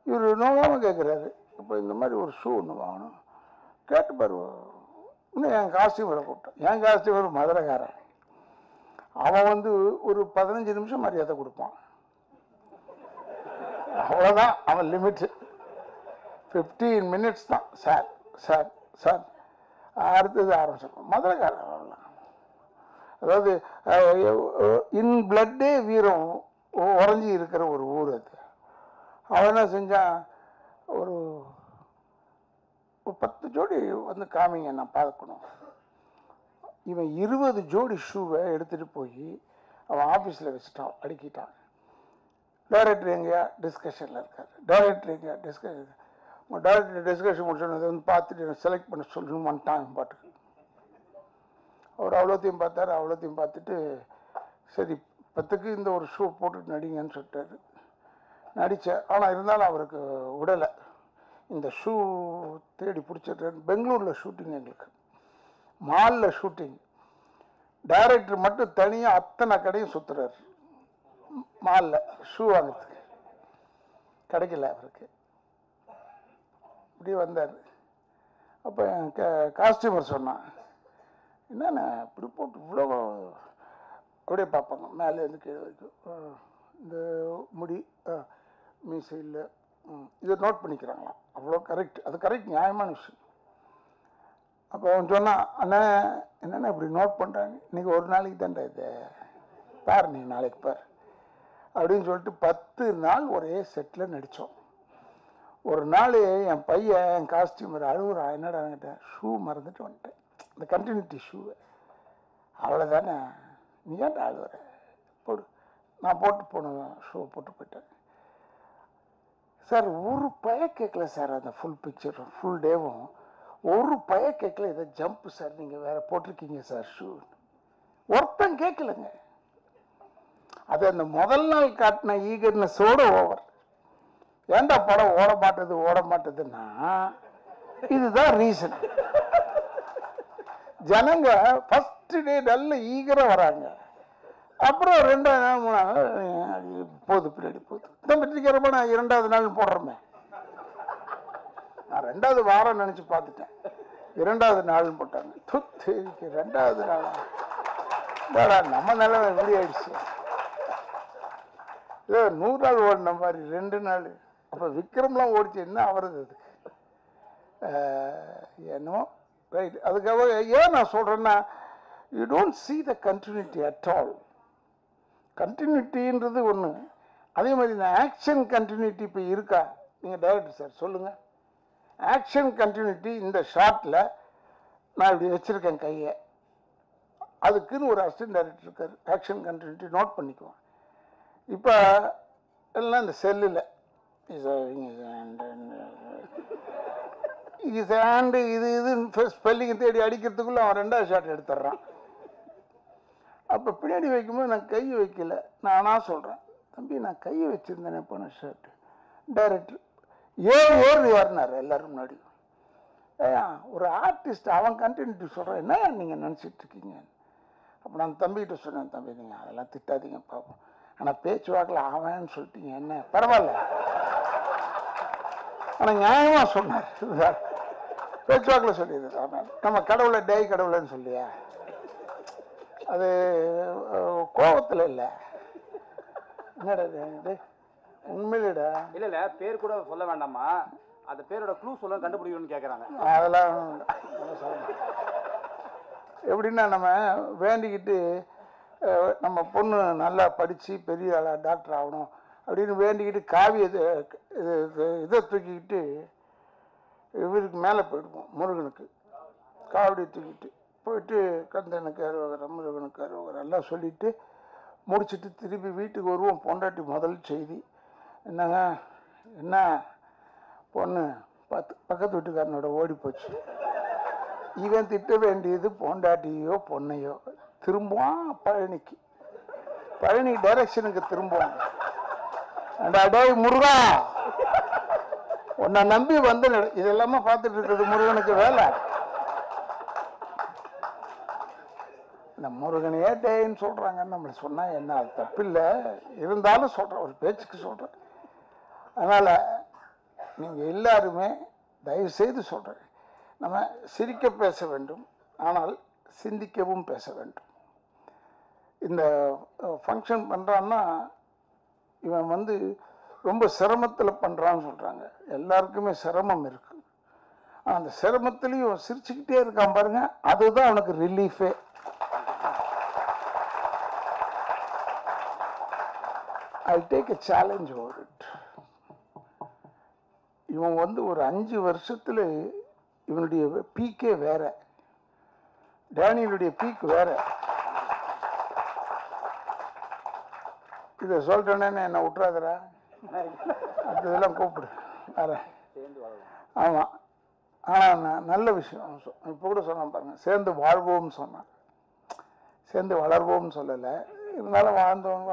இவர் நோகாமல் கேட்குறாரு, இப்போ இந்த மாதிரி ஒரு ஷூ ஒன்று வாங்கணும், கேட்டு பாரு. இன்னும் என் காஸ்டியூமரை கூப்பிட்டோம். என் காஸ்டியூமர் மதுரைக்காரன், அவன் வந்து ஒரு 15 நிமிஷம் மரியாதை கொடுப்பான், அவ்வளோதான் அவன் லிமிட்டு. 15 மினிட்ஸ் தான் சார் சார் சார், அடுத்தது ஆரம்பிச்சிருக்கோம். மதுரைக்காரன் அவ்வளோதான். அதாவது இன் பிளட்டே வீரம் உறைஞ்சி இருக்கிற ஒரு ஊர் அது. அவன் என்ன செஞ்சான், ஒரு 10 ஜோடி வந்து காமிங்க நான் பார்க்கணும். இவன் 20 ஜோடி ஷூவை எடுத்துகிட்டு போய் அவன் ஆஃபீஸில் வச்சுட்டான், அடுக்கிட்டான். டைரக்டர் எங்கேயா டிஸ்கஷனில் இருக்கார். டைரக்டர் எங்கேயா டிஸ்கஷன், உங்கள் டைரக்டர் டிஸ்கஷன் முடிச்சோன்னு அதை வந்து பார்த்துட்டு செலக்ட் பண்ண சொல்லணும் வந்துட்டான் பாட்டுக்கு. அவர் அவ்வளோத்தையும் பார்த்தாரு. அவ்வளோத்தையும் பார்த்துட்டு, சரி 10க்கு இந்த ஒரு ஷூ போட்டுட்டு நடிங்கன்னு சொல்லிட்டாரு. நடித்தேன். ஆனால் இருந்தாலும் அவருக்கு விடலை. இந்த ஷூ தேடி பிடிச்சிட்டு, பெங்களூரில் ஷூட்டிங், எங்களுக்கு மாலில் ஷூட்டிங். டைரக்டர் மட்டும் தனியாக அத்தனை கடையும் சுற்றுறாரு மாலில் ஷூ வாங்கிறதுக்கு. கிடைக்கல அவருக்கு. இப்படி வந்தார். அப்போ காஸ்டியூமர் சொன்னான், என்னண்ணா இப்படி போட்டு இவ்வளோ அப்படியே பார்ப்பாங்க மேலேருந்து கீழே வரைக்கும், இந்த முடி மீசை இல்லை, இதை நோட் பண்ணிக்கிறாங்களாம். அவ்வளோ கரெக்ட், அது கரெக்ட், நியாயமான விஷயம். அப்போ அவன் சொன்னான், அண்ணா என்னென்ன இப்படி நோட் பண்ணுறாங்க, இன்றைக்கி ஒரு நாளைக்கு தான்டா இது, பாரு நீ நாளைக்கு பாரு அப்படின்னு சொல்லிட்டு 10 நாள் ஒரே செட்டில் நடித்தோம். ஒரு நாள் என் பையன், என் காஸ்டியூமர் அழுகுறான், என்னடான்கிட்ட, ஷூ மறந்துட்டு வந்துட்டேன், இந்த கண்டினியூட்டி ஷூவை. அவ்வளோதானே, நீ ஏன்டா அழுகுற, போடு நான் போட்டு போன ஷூ போட்டு போயிட்டேன் சார். ஒரு பய கேட்கல சார், அந்த ஃபுல் பிக்சர் ஃபுல் டேவும் ஒரு பய கேட்கல. இதை ஜம்ப் சார், நீங்கள் வேற போட்டிருக்கீங்க சார் ஷூ, ஒருத்தன் கேட்கலங்க. அது அந்த முதல் நாள் காட்டின ஈகர்னஸோட ஓவர். ஏண்டா படம் ஓட மாட்டதுன்னா இதுதான் ரீசன். ஜனங்க ஃபர்ஸ்ட் டே நல்ல ஈகரா வராங்க, அப்புறம் 2வது நாள் 3வது நாள் போகுது, பின்னாடி போகுது. இந்த வெற்றிகரமா நான் 2வது நாள் போடுறேன். நான் 2வது வாரம் நினைச்சு பார்த்துட்டேன், 2வது நாள் போட்டாங்க. 2வது நாள் நம்ம நிலைமை எப்படி ஆயிடுச்சு. ஏதோ 100 நாள் ஓடின மாதிரி 2 நாள். அப்போ விக்ரம்லாம் ஓடிச்சு, என்ன ஆகிறது அதுக்கு? என்னோ ரைட். அதுக்காக ஏன் நான் சொல்கிறேன்னா, you don't see the continuity at all. கண்டினியூட்டின்றது ஒன்று. அதே மாதிரி இந்த ஆக்ஷன் கண்டினியூட்டி இப்போ இருக்கா? நீங்கள் டைரக்டர் சார் சொல்லுங்கள். ஆக்ஷன் கண்டினியூட்டி இந்த ஷாட்டில் நான் இப்படி வச்சுருக்கேன் கையை, அதுக்குன்னு ஒரு அசிஸ்டன்ட் டைரக்டர் இருக்கார், ஆக்ஷன் கண்டினியூட்டி நோட் பண்ணிக்குவோம். இப்போ எல்லாம் இந்த செல்லில் இது ஸ்பெல்லிங் தேடி அடிக்கிறதுக்குள்ள அவன் 2வது ஷாட் எடுத்துடுறான். அப்போ பின்னாடி வைக்கும்போது நான் கை வைக்கல, நானா சொல்கிறேன், தம்பி நான் கையை வச்சுருந்தேனே போன ஷர்ட். டைரக்டர் ஏறு வரனார் எல்லாரும் முன்னாடி. ஒரு ஆர்டிஸ்ட் அவன் கண்டினியூட்டி சொல்கிறேன், என்ன நீங்கள் நினச்சிட்டு இருக்கீங்க? அப்போ நான் தம்பிகிட்ட சொன்னேன், தம்பி நீங்கள் அதெல்லாம் திட்டாதீங்க பார்ப்போம், ஆனால் பேச்சுவாக்கில் ஆவேன்னு சொல்லிட்டீங்க, என்ன பரவாயில்ல. ஆனால் நியாயமாக சொன்னார், பேச்சுவாக்கில் சொல்லிடுது. நம்ம கடவுளை டேய் கடவுளைன்னு சொல்லியா, அது கோபத்தில் இல்லை. என்னடா உண்மையிலடா இல்ல பேர் கூட சொல்ல வேண்டாமா, அந்த பேரோட க்ளூ சொல்ல கண்டுபிடிக்கணும்னு கேட்குறாங்க. அதெல்லாம் எப்படின்னா, நம்ம வேண்டிக்கிட்டு நம்ம பொண்ணு நல்லா படித்து பெரிய ஆளா டாக்டர் ஆகணும் அப்படின்னு வேண்டிக்கிட்டு காவியை இதை தூக்கிக்கிட்டு இவருக்கு மேலே போயிடுவோம், முருகனுக்கு காவடி தூக்கிட்டு போயிட்டு கந்தனுக்கு அருவகரை முருகனுக்கு அருவகரை எல்லாம் சொல்லிட்டு முடிச்சுட்டு திருப்பி வீட்டுக்கு வருவோம். பொண்டாட்டி முதல் செய்தி என்னங்க, என்ன பொண்ணு பக்கத்து வீட்டுக்காரனோட ஓடி போச்சு. இவன் திட்ட வேண்டியது பொண்டாட்டியோ பொண்ணையோ. திரும்புவான் பழனி டைரக்ஷனுக்கு திரும்புவான். டேய் முருகா, உன்னை நம்பி வந்து இதெல்லாம பார்த்துட்டு இருக்கிறது முருகனுக்கு வேலை. இந்த முருகனையே டேன்னு சொல்கிறாங்கன்னு நம்மளை சொன்னால் என்ன, அது தப்பில்லை, இருந்தாலும் சொல்கிறேன், ஒரு பேச்சுக்கு சொல்கிறேன். அதனால் நீங்கள் எல்லாருமே தயவுசெய்து சொல்கிறேன், நம்ம சிரிக்க பேச வேண்டும், ஆனால் சிந்திக்கவும் பேச வேண்டும். இந்த ஃபங்க்ஷன் பண்ணுறான்னா இவன் வந்து ரொம்ப சிரமத்தில் பண்ணுறான்னு சொல்கிறாங்க. எல்லாருக்குமே சிரமம் இருக்குது, அந்த சிரமத்துலேயும் சிரிச்சுக்கிட்டே இருக்கான் பாருங்க, அதுதான் அவனுக்கு ரிலீஃபே. I take a challenge over it. இவன் வந்து ஒரு 5 வருஷத்துல இவனுடைய பீக்கே வேற, டேனியலுடைய பீக் வேற. இதை சொல்லிட்டேன்னு என்ன விட்டுறாதரா, அதெல்லாம் கூப்பிடு வேற. ஆமாம், ஆனால் நல்ல விஷயம். இப்போ கூட சொன்னான் பாருங்க, சேர்ந்து வாழ்வோம்னு சொன்னான், சேர்ந்து வளர்வோம்னு சொல்லலை. இருந்தாலும் வாழ்ந்தோம்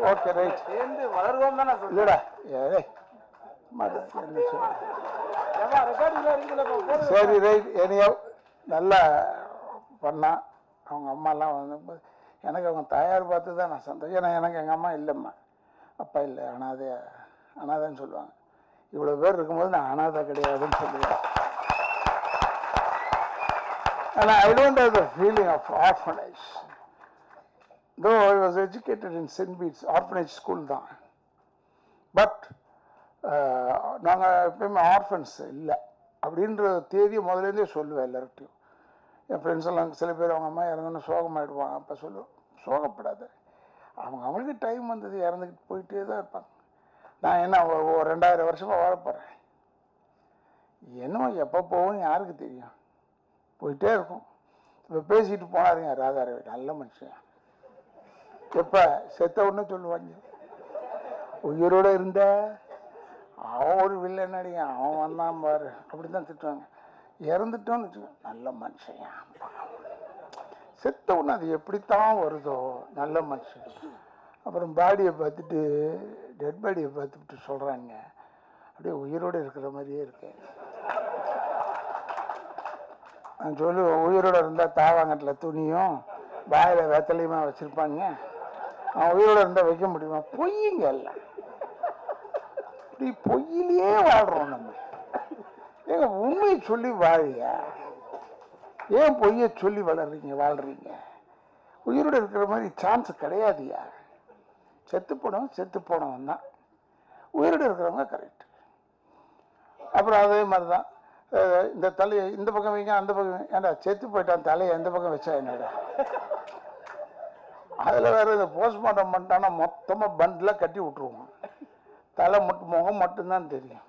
ஓகே ரைட், சேர்ந்து வளர்வோம் தானே இல்லடா. சரி ரைட், என்னையோ நல்லா பண்ணான். அவங்க அம்மாலாம் வந்து எனக்கு அவங்க தாயார் பார்த்து தான் நான் சந்தோஷம். ஏன்னா எனக்கு எங்கள் அம்மா இல்லைம்மா, அப்பா இல்லை, அனாதைன்னு சொல்லுவாங்க. இவ்வளோ பேர் இருக்கும்போது நான் அனாதை கிடையாதுன்னு சொல்லுவேன். ஆனால் I don't have the feeling of orphanage. Though I was educated in St. Bede's orphanage school தான், பட் நாங்கள் எப்பயுமே ஆர்ஃபன்ஸ் இல்லை அப்படின்ற தேதியை முதலேருந்தே சொல்லுவேன் எல்லார்கிட்டையும். என் ஃப்ரெண்ட்ஸ் எல்லாம் சில பேர் அவங்க அம்மா இறந்தோன்னு சோகமாயிடுவாங்க. அப்போ சொல்லுவேன், சோகப்படாத, அவங்களுக்கு டைம் வந்தது, இறந்துக்கிட்டு போயிட்டே தான் இருப்பாங்க. நான் என்ன 2000 வருஷமாக வாழ போகிறேன், என்னமோ எப்போ போகும் யாருக்கு தெரியும், போயிட்டே இருக்கும். இப்போ பேசிட்டு போனாருங்க ராதாரவி, நல்ல மனுஷன், எப்ப செத்த உடனே சொல்லுவாங்க, உயிரோட இருந்த அவன் ஒரு வில்லன் நடிகன், அவன் வந்தான் பாரு, அப்படிதான் திட்டுவாங்க. இறந்துட்டோன்னு வச்சுக்கோ, நல்ல மனுஷன். செத்த உடனே அது எப்படித்தான் வருதோ, நல்ல மனுஷன். அப்புறம் பாடியை பார்த்துட்டு, டெட் பாடியை பார்த்துட்டு சொல்றாங்க, அப்படியே உயிரோடு இருக்கிற மாதிரியே இருக்கு. நான் சொல்லுவேன், உயிரோட இருந்தால் தாவாங்கட்டில் துணியும் வாயில் வெத்தலையுமா வச்சிருப்பாங்க, அவன் உயிரோட இருந்தால் வைக்க முடியுமா? பொய்யுங்க எல்லாம். இப்படி பொய்யிலேயே வாழ்றோம் நம்ம. ஏங்க உண்மையை சொல்லி வாழியா, ஏன் பொய்யை சொல்லி வாழ்றீங்க? உயிரோட இருக்கிற மாதிரி சான்ஸ் கிடையாதுயா. செத்து போனவன் தான். உயிரோட இருக்கிறவங்க கரெக்ட். அப்புறம் அதே மாதிரி தான், இந்த தலையை இந்த பக்கம் வைங்க, அந்த பக்கம், ஏன்டா செத்து போயிட்டான், தலையை எந்த பக்கம் வச்சா என்னடா? அதில் வேற இந்த போஸ்ட்மார்ட்டம் பண்ணிட்டான்னா மொத்தமாக பண்டில் கட்டி விட்டுருவான், தலை மட்டும் முகம் மட்டும்தான் தெரியும்.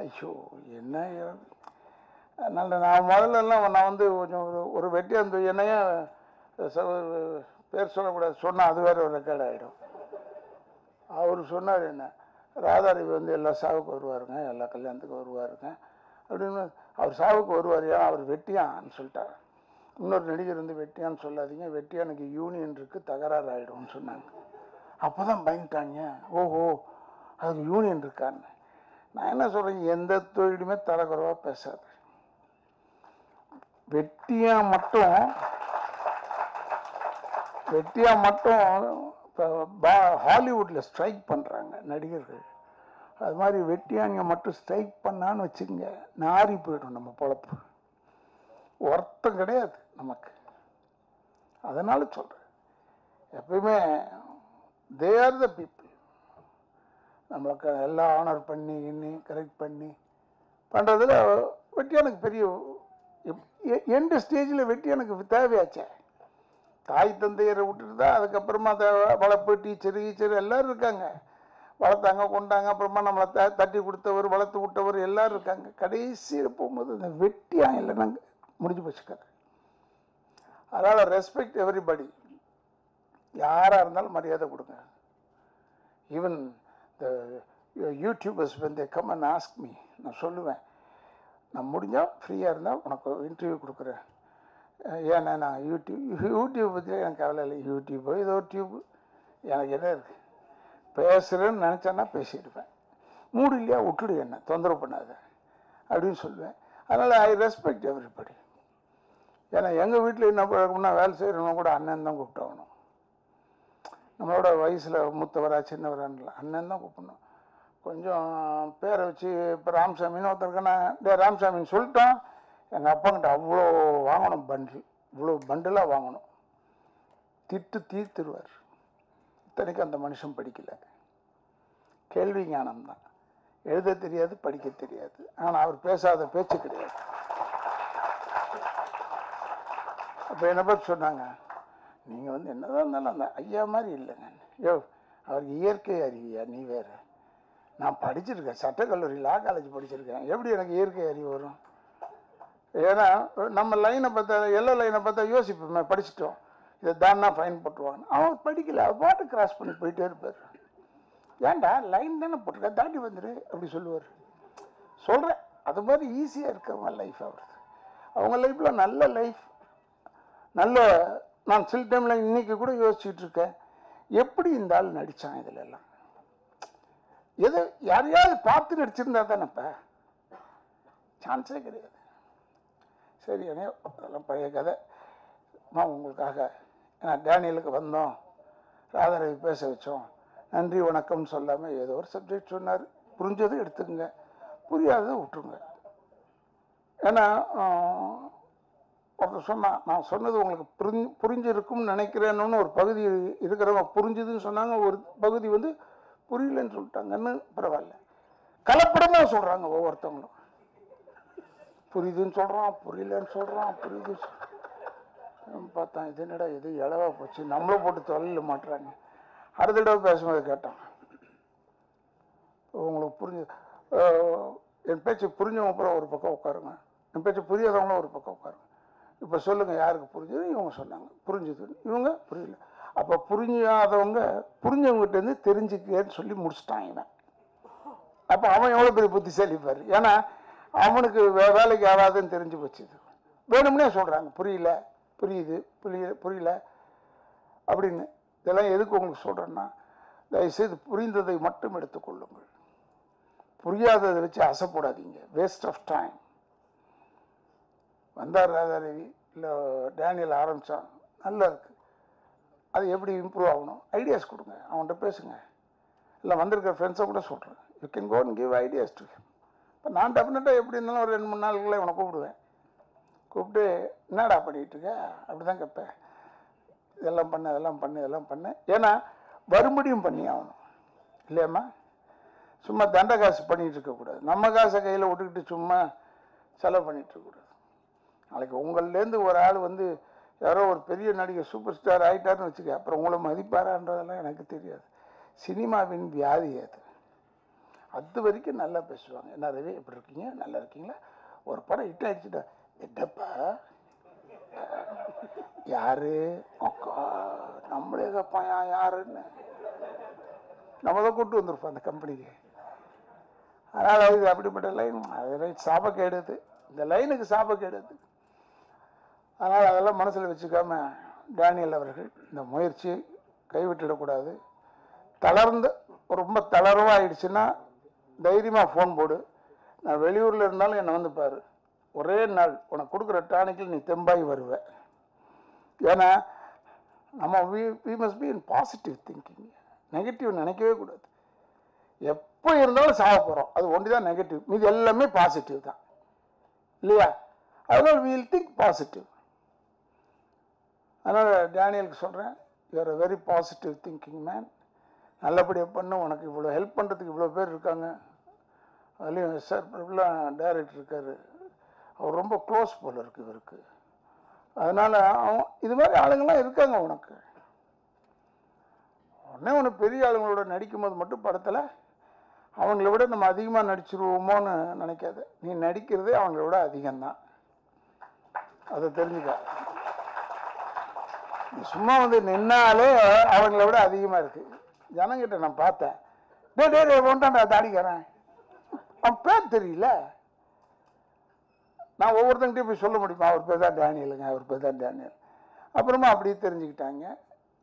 ஐயோ என்ன. அதனால் நான் முதல்லலாம் நான் வந்து கொஞ்சம் ஒரு வெட்டி அந்த என்னையும் பேர் சொல்லக்கூடாது, சொன்னால் அது வேற ஒரு ரெக்கார்ட் ஆகிடும். அவர் சொன்னார், என்ன ராதாரவி வந்து எல்லா சாவுக்கு வருவாருங்க, எல்லா கல்யாணத்துக்கும் வருவாருங்க அப்படின்னு. அவர் சாவுக்கு வருவார், ஏன்னா அவர் வெட்டியான்னு சொல்லிட்டார். இன்னொரு நடிகர் வந்து வெட்டியான்னு சொல்லாதீங்க, வெட்டியானுக்கு யூனியன் இருக்குது, தகராறு ஆகிடும்னு சொன்னாங்க. அப்போ தான் பயந்துட்டாங்க, ஓஹோ அதுக்கு யூனியன் இருக்கான்னு. நான் என்ன சொல்கிறேன், எந்த தொழிலுமே தரக்குறைவாக பேசாது. வெட்டியா மட்டும் இப்போ ஹாலிவுட்டில் ஸ்ட்ரைக் பண்ணுறாங்க நடிகர்கள், அது மாதிரி வெட்டியாங்க மட்டும் ஸ்ட்ரைக் பண்ணான்னு வச்சுக்கோங்க, நாரி போயிடும் நம்ம பொழப்பு, ஒர்த்தம் கிடையாது நமக்கு. அதனால சொல்கிறேன், எப்பயுமே தே ஆர் த பீப்புள். நம்மளுக்கு எல்லாம் ஆனர் பண்ணி கரெக்ட் பண்ணி பண்ணுறதுல வெட்டியானுக்கு பெரிய எண்டு ஸ்டேஜில் வெட்டியானுக்கு தேவையாச்சே. தாய் தந்தையரை விட்டுட்டு தான் அதுக்கப்புறமா வளர்ப்பு டீச்சர் எல்லோரும் இருக்காங்க, வளர்த்தாங்க கொண்டாங்க, அப்புறமா நம்மளை தட்டி கொடுத்தவர் வளர்த்து விட்டவர் எல்லோரும் இருக்காங்க. கடைசியில் போகும்போது இந்த வெட்டியா இல்லைன்னா முடிஞ்சு போச்சுக்காரு. அதனால் ரெஸ்பெக்ட் எவ்ரிபடி, யாராக இருந்தாலும் மரியாதை கொடுங்க. ஈவன் த யூடியூபர்ஸ் வந்து கம் அண்ட் ஆஸ்க் மீ, நான் சொல்லுவேன், நான் முடிஞ்சால் ஃப்ரீயாக இருந்தால் உனக்கு இன்டர்வியூ கொடுக்குறேன். ஏன்னா நான் யூடியூப் பற்றி எனக்கு கவலை இல்லை, யூடியூப்போ ஏதோ டியூப் எனக்கு என்ன இருக்குது, பேசுகிறேன்னு நினச்சேன்னா பேசிடுவேன், மூடு இல்லையா விட்டுடு, என்ன தொந்தரவு பண்ணாத அப்படின்னு சொல்லுவேன். அதனால் ஐ ரெஸ்பெக்ட் எவ்ரிபடி. ஏன்னா எங்கள் வீட்டில் என்ன பழக்கம்னா, வேலை செய்கிறவங்க கூட அண்ணன் தான் கூப்பிட்டாகணும். நம்மளோட வயசில் மூத்தவரா சின்னவரான்ல அண்ணன் தான் கூப்பிடணும். கொஞ்சம் பேரை வச்சு இப்போ ராமசாமின்னு ஒருத்தருக்குன்னா, டே ராமசாமின்னு சொல்லிட்டோம், எங்கள் அப்பாங்கிட்ட அவ்வளோ வாங்கணும், இவ்வளோ பண்டிலாக வாங்கணும், தீர்த்துருவார். இத்தனைக்கும் அந்த மனுஷன் படிக்கலை, கேள்வி ஞானம் தான், எழுத தெரியாது படிக்க தெரியாது, ஆனால் அவர் பேசாத பேச்சு கிடையாது. அப்போ என்ன பார்த்து சொன்னாங்க, நீங்கள் வந்து என்னதான் இருந்தாலும் அந்த ஐயா மாதிரி இல்லைங்க. யோ அவருக்கு இயற்கை அறிவியா, நீ வேறு. நான் படிச்சிருக்கேன், சட்டக்கல்லூரி லா காலேஜ் படிச்சிருக்கேன், எப்படி எனக்கு இயற்கை அறிவு வரும்? ஏன்னா நம்ம லைனை பார்த்தா, எல்லோ லைனை பார்த்தா யோசிப்போமே, படிச்சுட்டோம், இதை தானா ஃபைன் போட்டுருவாங்க. அவர் படிக்கல, அவர் பாட்டு கிராஸ் பண்ணி போயிட்டே இருப்பார். ஏன்டா லைன் தானே போட்டிருக்கா, தாண்டி வந்துடு அப்படி சொல்லுவார். சொல்கிறேன், அது மாதிரி ஈஸியாக இருக்கவங்க லைஃப் அவருக்கு. அவங்க லைஃப்பில் நல்ல லைஃப், நல்ல. நான் சில டைமில் இன்னைக்கு கூட யோசிச்சுட்டு இருக்கேன், எப்படி இந்த ஆள் நடித்தான் இதில் எல்லாம். எது யாரையாவது பார்த்து நடிச்சிருந்தா தானேப்பா, சான்ஸே கிடையாது. சரி, அதெல்லாம் பழைய கதை. நான் உங்களுக்காக டேனியலுக்கு வந்தோம், ராதாரவி பேச வச்சோம், நன்றி வணக்கம்னு சொல்லாமல் ஏதோ ஒரு சப்ஜெக்ட் சொன்னார், புரிஞ்சதை எடுத்துக்கங்க, புரியாததை விட்டுருங்க. ஏன்னா ஒருத்தர் சொன்னான், நான் சொன்னது உங்களுக்கு புரிஞ்சிருக்கும்னு நினைக்கிறேன்னு ஒரு பகுதி இருக்கிறவங்க புரிஞ்சுதுன்னு சொன்னாங்க, ஒரு பகுதி வந்து புரியலன்னு சொல்லிட்டாங்கன்னு பரவாயில்ல. கலப்படமாக சொல்கிறாங்க ஒவ்வொருத்தவங்களும், புரியுதுன்னு சொல்கிறான், புரியலன்னு சொல்கிறான், புரியுது பார்த்தா இது என்னடா இது இளவா போச்சு, நம்மளும் போட்டு தொலைல மாட்டுறாங்க. அடுத்த தடவை பேசும்போது கேட்டான், உங்களுக்கு புரிஞ்சு என் பேச்சு புரிஞ்சவங்க அப்புறம் ஒரு பக்கம் உட்காருங்க, என் பேச்சு புரியாதவங்களும் ஒரு பக்கம் உட்காருங்க, இப்போ சொல்லுங்கள் யாருக்கு புரிஞ்சது? இவங்க சொன்னாங்க புரிஞ்சுது, இவங்க புரியல. அப்போ புரிஞ்சாதவங்க புரிஞ்சவங்ககிட்டேருந்து தெரிஞ்சுக்கன்னு சொல்லி முடிச்சிட்டான் இவன். அப்போ அவன் எவ்வளோ பெரிய புத்திசாலி பாரு. ஏன்னா அவனுக்கு வேலைக்கு ஆகாதுன்னு தெரிஞ்சு போச்சு. இது வேணும்னே சொல்கிறாங்க, புரியல புரியல அப்படின்னு. இதெல்லாம் எதுக்கு உங்களுக்கு சொல்கிறேன்னா, தயவுசெய்து புரிந்ததை மட்டும் எடுத்துக்கொள்ளுங்கள். புரியாததை வச்சு அசைப்படாதீங்க. Waste of time. வந்தார் ராதாரவி இல்லை டேனியல் ஆரம்பித்தான், நல்லா இருக்குது. அது எப்படி இம்ப்ரூவ் ஆகணும், ஐடியாஸ் கொடுங்க, அவன்கிட்ட பேசுங்க. இல்லை வந்திருக்கிற ஃப்ரெண்ட்ஸை கூட சொல்கிறேன், you can go and give ideas to him. இப்போ நான் டெஃபினட்டாக எப்படி இருந்தாலும் ஒரு 2-3 நாளுக்குள்ளே இவனை கூப்பிடுவேன். கூப்பிட்டு என்னடா பண்ணிகிட்டு இருக்க அப்படி தான் கேட்பேன். இதெல்லாம் பண்ணு. ஏன்னா மறுபடியும் பண்ணி ஆகணும் இல்லையாம்மா. சும்மா தண்ட காசு பண்ணிகிட்டு இருக்கக்கூடாது. நம்ம காசை கையில் விட்டுக்கிட்டு சும்மா செலவு பண்ணிகிட்டு இருக்கக்கூடாது. நாளைக்கு உங்கள்லேருந்து ஒரு ஆள் வந்து யாரோ ஒரு பெரிய நடிகர் சூப்பர் ஸ்டார் ஆகிட்டாருன்னு வச்சுக்க, அப்புறம் உங்களை மதிப்பாரான்றதெல்லாம் எனக்கு தெரியாது. சினிமாவின் வியாதி அது வரைக்கும் நல்லா பேசுவாங்க. என்ன ரவி எப்படி இருக்கீங்க, நல்லா இருக்கீங்களா, ஒரு படம் ஹிட் ஆகிடுச்சுட்டா, என்னப்பா யாரு அக்கா நம்மளே கேட்பான் யாருன்னு நம்ம தான் கூப்பிட்டு வந்துருப்போம் அந்த கம்பெனிக்கு. அதனால் அது அப்படிப்பட்ட லைன், அது சாபக்கேடுது, இந்த லைனுக்கு சாபக்கேடுது. அதனால் அதெல்லாம் மனசில் வச்சுக்காம டேனியல் அவர்கள் இந்த முயற்சியை கைவிட்டுடக்கூடாது. ரொம்ப தளர்வாகிடுச்சுன்னா தைரியமாக ஃபோன் போடு. நான் வெளியூரில் இருந்தாலும் என்னை வந்து பாரு, ஒரே நாள் உனக்கு கொடுக்குற டானிக்கில் நீ தெம்பாகி வருவேன். ஏன்னா நம்ம we must be in positive thinking. Negative நினைக்கவே கூடாது. எப்போ இருந்தாலும் சாக போகிறோம், அது ஒன்று தான் நெகட்டிவ், மீது எல்லாமே பாசிட்டிவ் தான் இல்லையா. அதனால் வி வில் திங்க் பாசிட்டிவ். அதனால் டேனியலுக்கு சொல்கிறேன், you're a very positive thinking man. நல்லபடியாக பண்ண, உனக்கு இவ்வளோ ஹெல்ப் பண்ணுறதுக்கு இவ்வளோ பேர் இருக்காங்க. அதுலேயும் சார் பிரபுலாம் டைரக்டர் இருக்கார், அவர் ரொம்ப க்ளோஸ் போல் இருக்குது இவருக்கு. அதனால் இது மாதிரி ஆளுங்கள்லாம் இருக்காங்க உனக்கு. ஒன்று பெரிய ஆளுங்களோட நடிக்கும் போது மட்டும் படத்தில் அவங்கள விட நம்ம அதிகமாக நடிச்சிருவோமோன்னு நினைக்காது. நீ நடிக்கிறதே அவங்கள விட அதிகம்தான், அதை தெரிஞ்சுக்க. சும்மா வந்து நின்னாலே அவங்கள விட அதிகமாக இருக்குது. ஜனங்கிட்ட நான் பார்த்தேன், டே ஒன்றாண்டா தாடிக்கிறேன், அவன் பேர் தெரியல. நான் ஒவ்வொருத்தங்கிட்டையும் போய் சொல்ல முடியுமா, அவர் பேர் தான் டேனியலுங்க, அவர் பேர் தான் டேனியல். அப்புறமா அப்படியே தெரிஞ்சுக்கிட்டாங்க.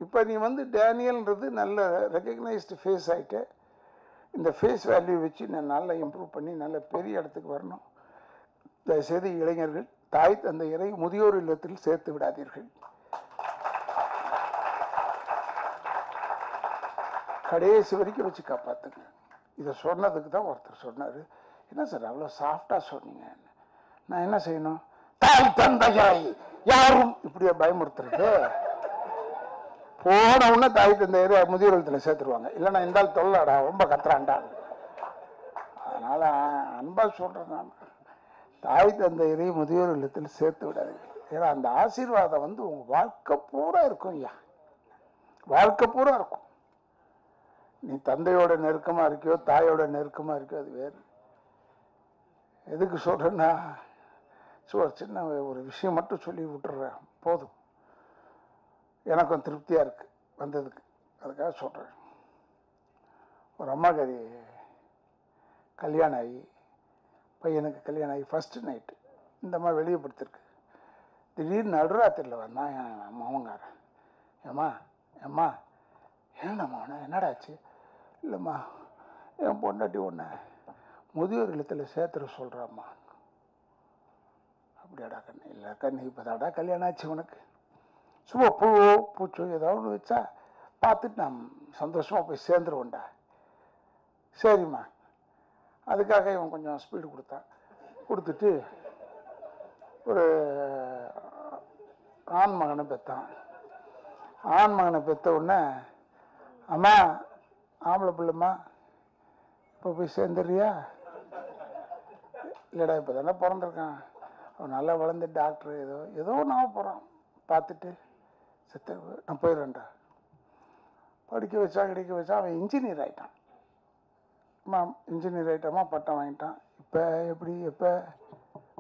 இப்போ நீ வந்து டேனியல்ன்றது நல்ல ரெக்கக்னைஸ்டு ஃபேஸ் ஆகிட்டு, இந்த ஃபேஸ் வேல்யூ வச்சு நான் நல்லா இம்ப்ரூவ் பண்ணி நல்ல பெரிய இடத்துக்கு வரணும். தயவுசெய்து இளைஞர்கள் தாய் தந்தையரை முதியோர் இல்லத்தில் சேர்த்து விடாதீர்கள். கடைசி வரைக்கும் வச்சு காப்பாற்றுங்க. இதை சொன்னதுக்கு தான் ஒருத்தர் சொன்னார், என்ன சார் அவ்வளோ சாஃப்டாக சொன்னீங்க. நான் என்ன செய்யணும், தாய் தந்தையரை யாரும் இப்படியே பயமுறுத்துறது. போன உடனே தாய் தந்தையரை முதியோர் இல்லத்தில் சேர்த்துருவாங்க. இல்லைன்னா இருந்தாலும் தொல்லடா ரொம்ப கத்துறான்டா. அதனால் அன்பாக சொல்கிறேன், நான் தாய் தந்தையரை முதியோர் இல்லத்தில் சேர்த்து விடாது. ஏன்னா அந்த ஆசீர்வாதம் வந்து உங்கள் வாழ்க்கை பூரா இருக்கும். ஐயா, வாழ்க்கை பூரா இருக்கும். நீ தந்தையோட நெருக்கமாக இருக்கியோ தாயோட நெருக்கமாக இருக்கியோ அது வேறு. எதுக்கு சொல்கிறேன்னா, ஒரு சின்ன ஒரு விஷயம் மட்டும் சொல்லி விட்டுறேன், போதும், எனக்கும் திருப்தியாக இருக்குது வந்ததுக்கு, அதுக்காக சொல்கிறேன். ஒரு அம்மாக்காரி கல்யாணம் ஆகி, பையனுக்கு கல்யாணம் ஆகி ஃபஸ்ட்டு நைட்டு இந்த மாதிரி வெளியே படுத்திருக்கு. திடீர்னு நடுராத்திரியில் வந்தான் என் மாமங்காரன். ஏம்மா ஏன்னம்மா என்னடாச்சு? இல்லைம்மா, என் பொண்டாட்டி ஒன்று முதியோர் இல்லத்தில் சேர்த்துற சொல்கிறாம்மா. அப்படியாடா கண்ணு? இல்லை கண்ணு, இப்போ தாடா கல்யாணம் ஆச்சு உனக்கு, சும்மா பூச்சோ ஏதாவது ஒன்று வச்சா பார்த்துட்டு நான் சந்தோஷமாக போய் சேர்ந்துருவோண்டா. சரிம்மா. அதுக்காக இவன் கொஞ்சம் ஸ்பீடு கொடுத்துட்டு ஒரு ஆண் மகனை பெற்றான். ஆண் மகனை பெற்ற உடனே, அம்மா ஆம்பளை பிள்ளைம்மா இப்போ போய் சேர்ந்துடுறியா? இல்லைடா இப்போ தானே பிறந்திருக்கான், அவன் நல்லா வளர்ந்து டாக்டர் ஏதோ நான் போகிறான், பார்த்துட்டு செத்த நான் போயிடுறேன்டா. படிக்க வச்சா அவன் இன்ஜினியர் ஆகிட்டான். அம்மா இன்ஜினியர் ஆகிட்டாமா, பட்டம் வாங்கிட்டான். இப்போ எப்போ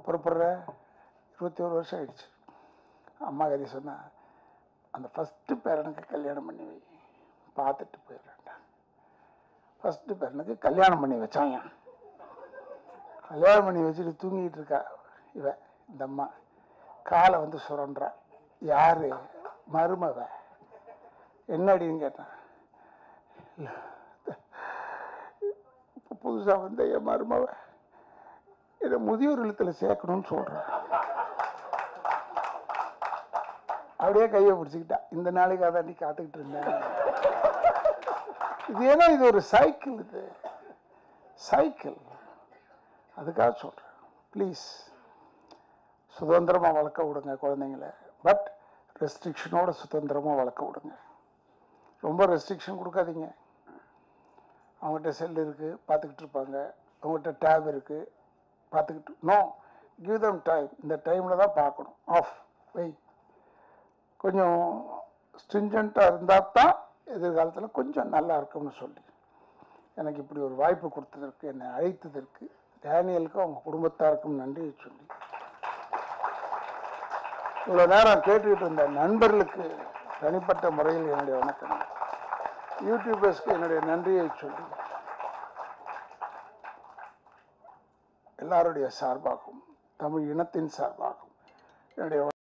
புறப்படுற? 21 வருஷம் ஆயிடுச்சு. அம்மா கறி சொன்னா, அந்த ஃபஸ்ட்டு பேரனுக்கு கல்யாணம் பண்ணி வை, பார்த்துட்டு போயிடுறேன்டா. ஃபஸ்ட்டு பேரனுக்கு கல்யாணம் பண்ணி வச்சாங்க. கல்யாணம் பண்ணி வச்சுட்டு தூங்கிட்டு இருக்கா இவ, இந்த அம்மா காலை வந்து சுரண்டா. யாரு? மருமவ. என்னடின்னு கேட்டான். இப்போ புதுசாக வந்த என் மருமவ இதை முதியோர் இல்லத்தில் சேர்க்கணும்னு சொல்கிறேன். அப்படியே கையை பிடிச்சிக்கிட்டா. இந்த நாளைக்கு அதாண்டி காத்துக்கிட்டு இருந்தேன். இது ஏன்னா இது ஒரு சைக்கிள், இது சைக்கிள். அதுக்காக சொல்கிறேன், ப்ளீஸ் சுதந்திரமாக வளர்க்க விடுங்க குழந்தைங்கள. பட் ரெஸ்ட்ரிக்ஷனோட சுதந்திரமாக வளர்க்க விடுங்க. ரொம்ப ரெஸ்ட்ரிக்ஷன் கொடுக்காதீங்க. அவங்ககிட்ட செல் இருக்குது, பார்த்துக்கிட்டு இருப்பாங்க. அவங்ககிட்ட டேப் இருக்குது, பார்த்துக்கிட்டு. No, give them time. இந்த டைமில் தான் பார்க்கணும். ஆஃப் வை. கொஞ்சம் ஸ்ட்ரிஞ்சண்ட்டாக இருந்தால் தான் எதிர்காலத்தில் கொஞ்சம் நல்லா இருக்கும்னு சொல்லி எனக்கு இப்படி ஒரு வாய்ப்பு கொடுத்ததற்கு, என்னை அழைத்ததற்கு டேனியலுக்கும் அவங்க குடும்பத்தாருக்கும் நன்றியை சொல்லி, இவ்வளோ நேரம் கேட்டுக்கிட்டு இருந்த நண்பர்களுக்கு தனிப்பட்ட முறையில் என்னுடைய வணக்கம், யூடியூபர்ஸ்க்கு என்னுடைய நன்றியை சொல்லி, எல்லாருடைய சார்பாகவும் தமிழ் இனத்தின் சார்பாகவும் என்னுடைய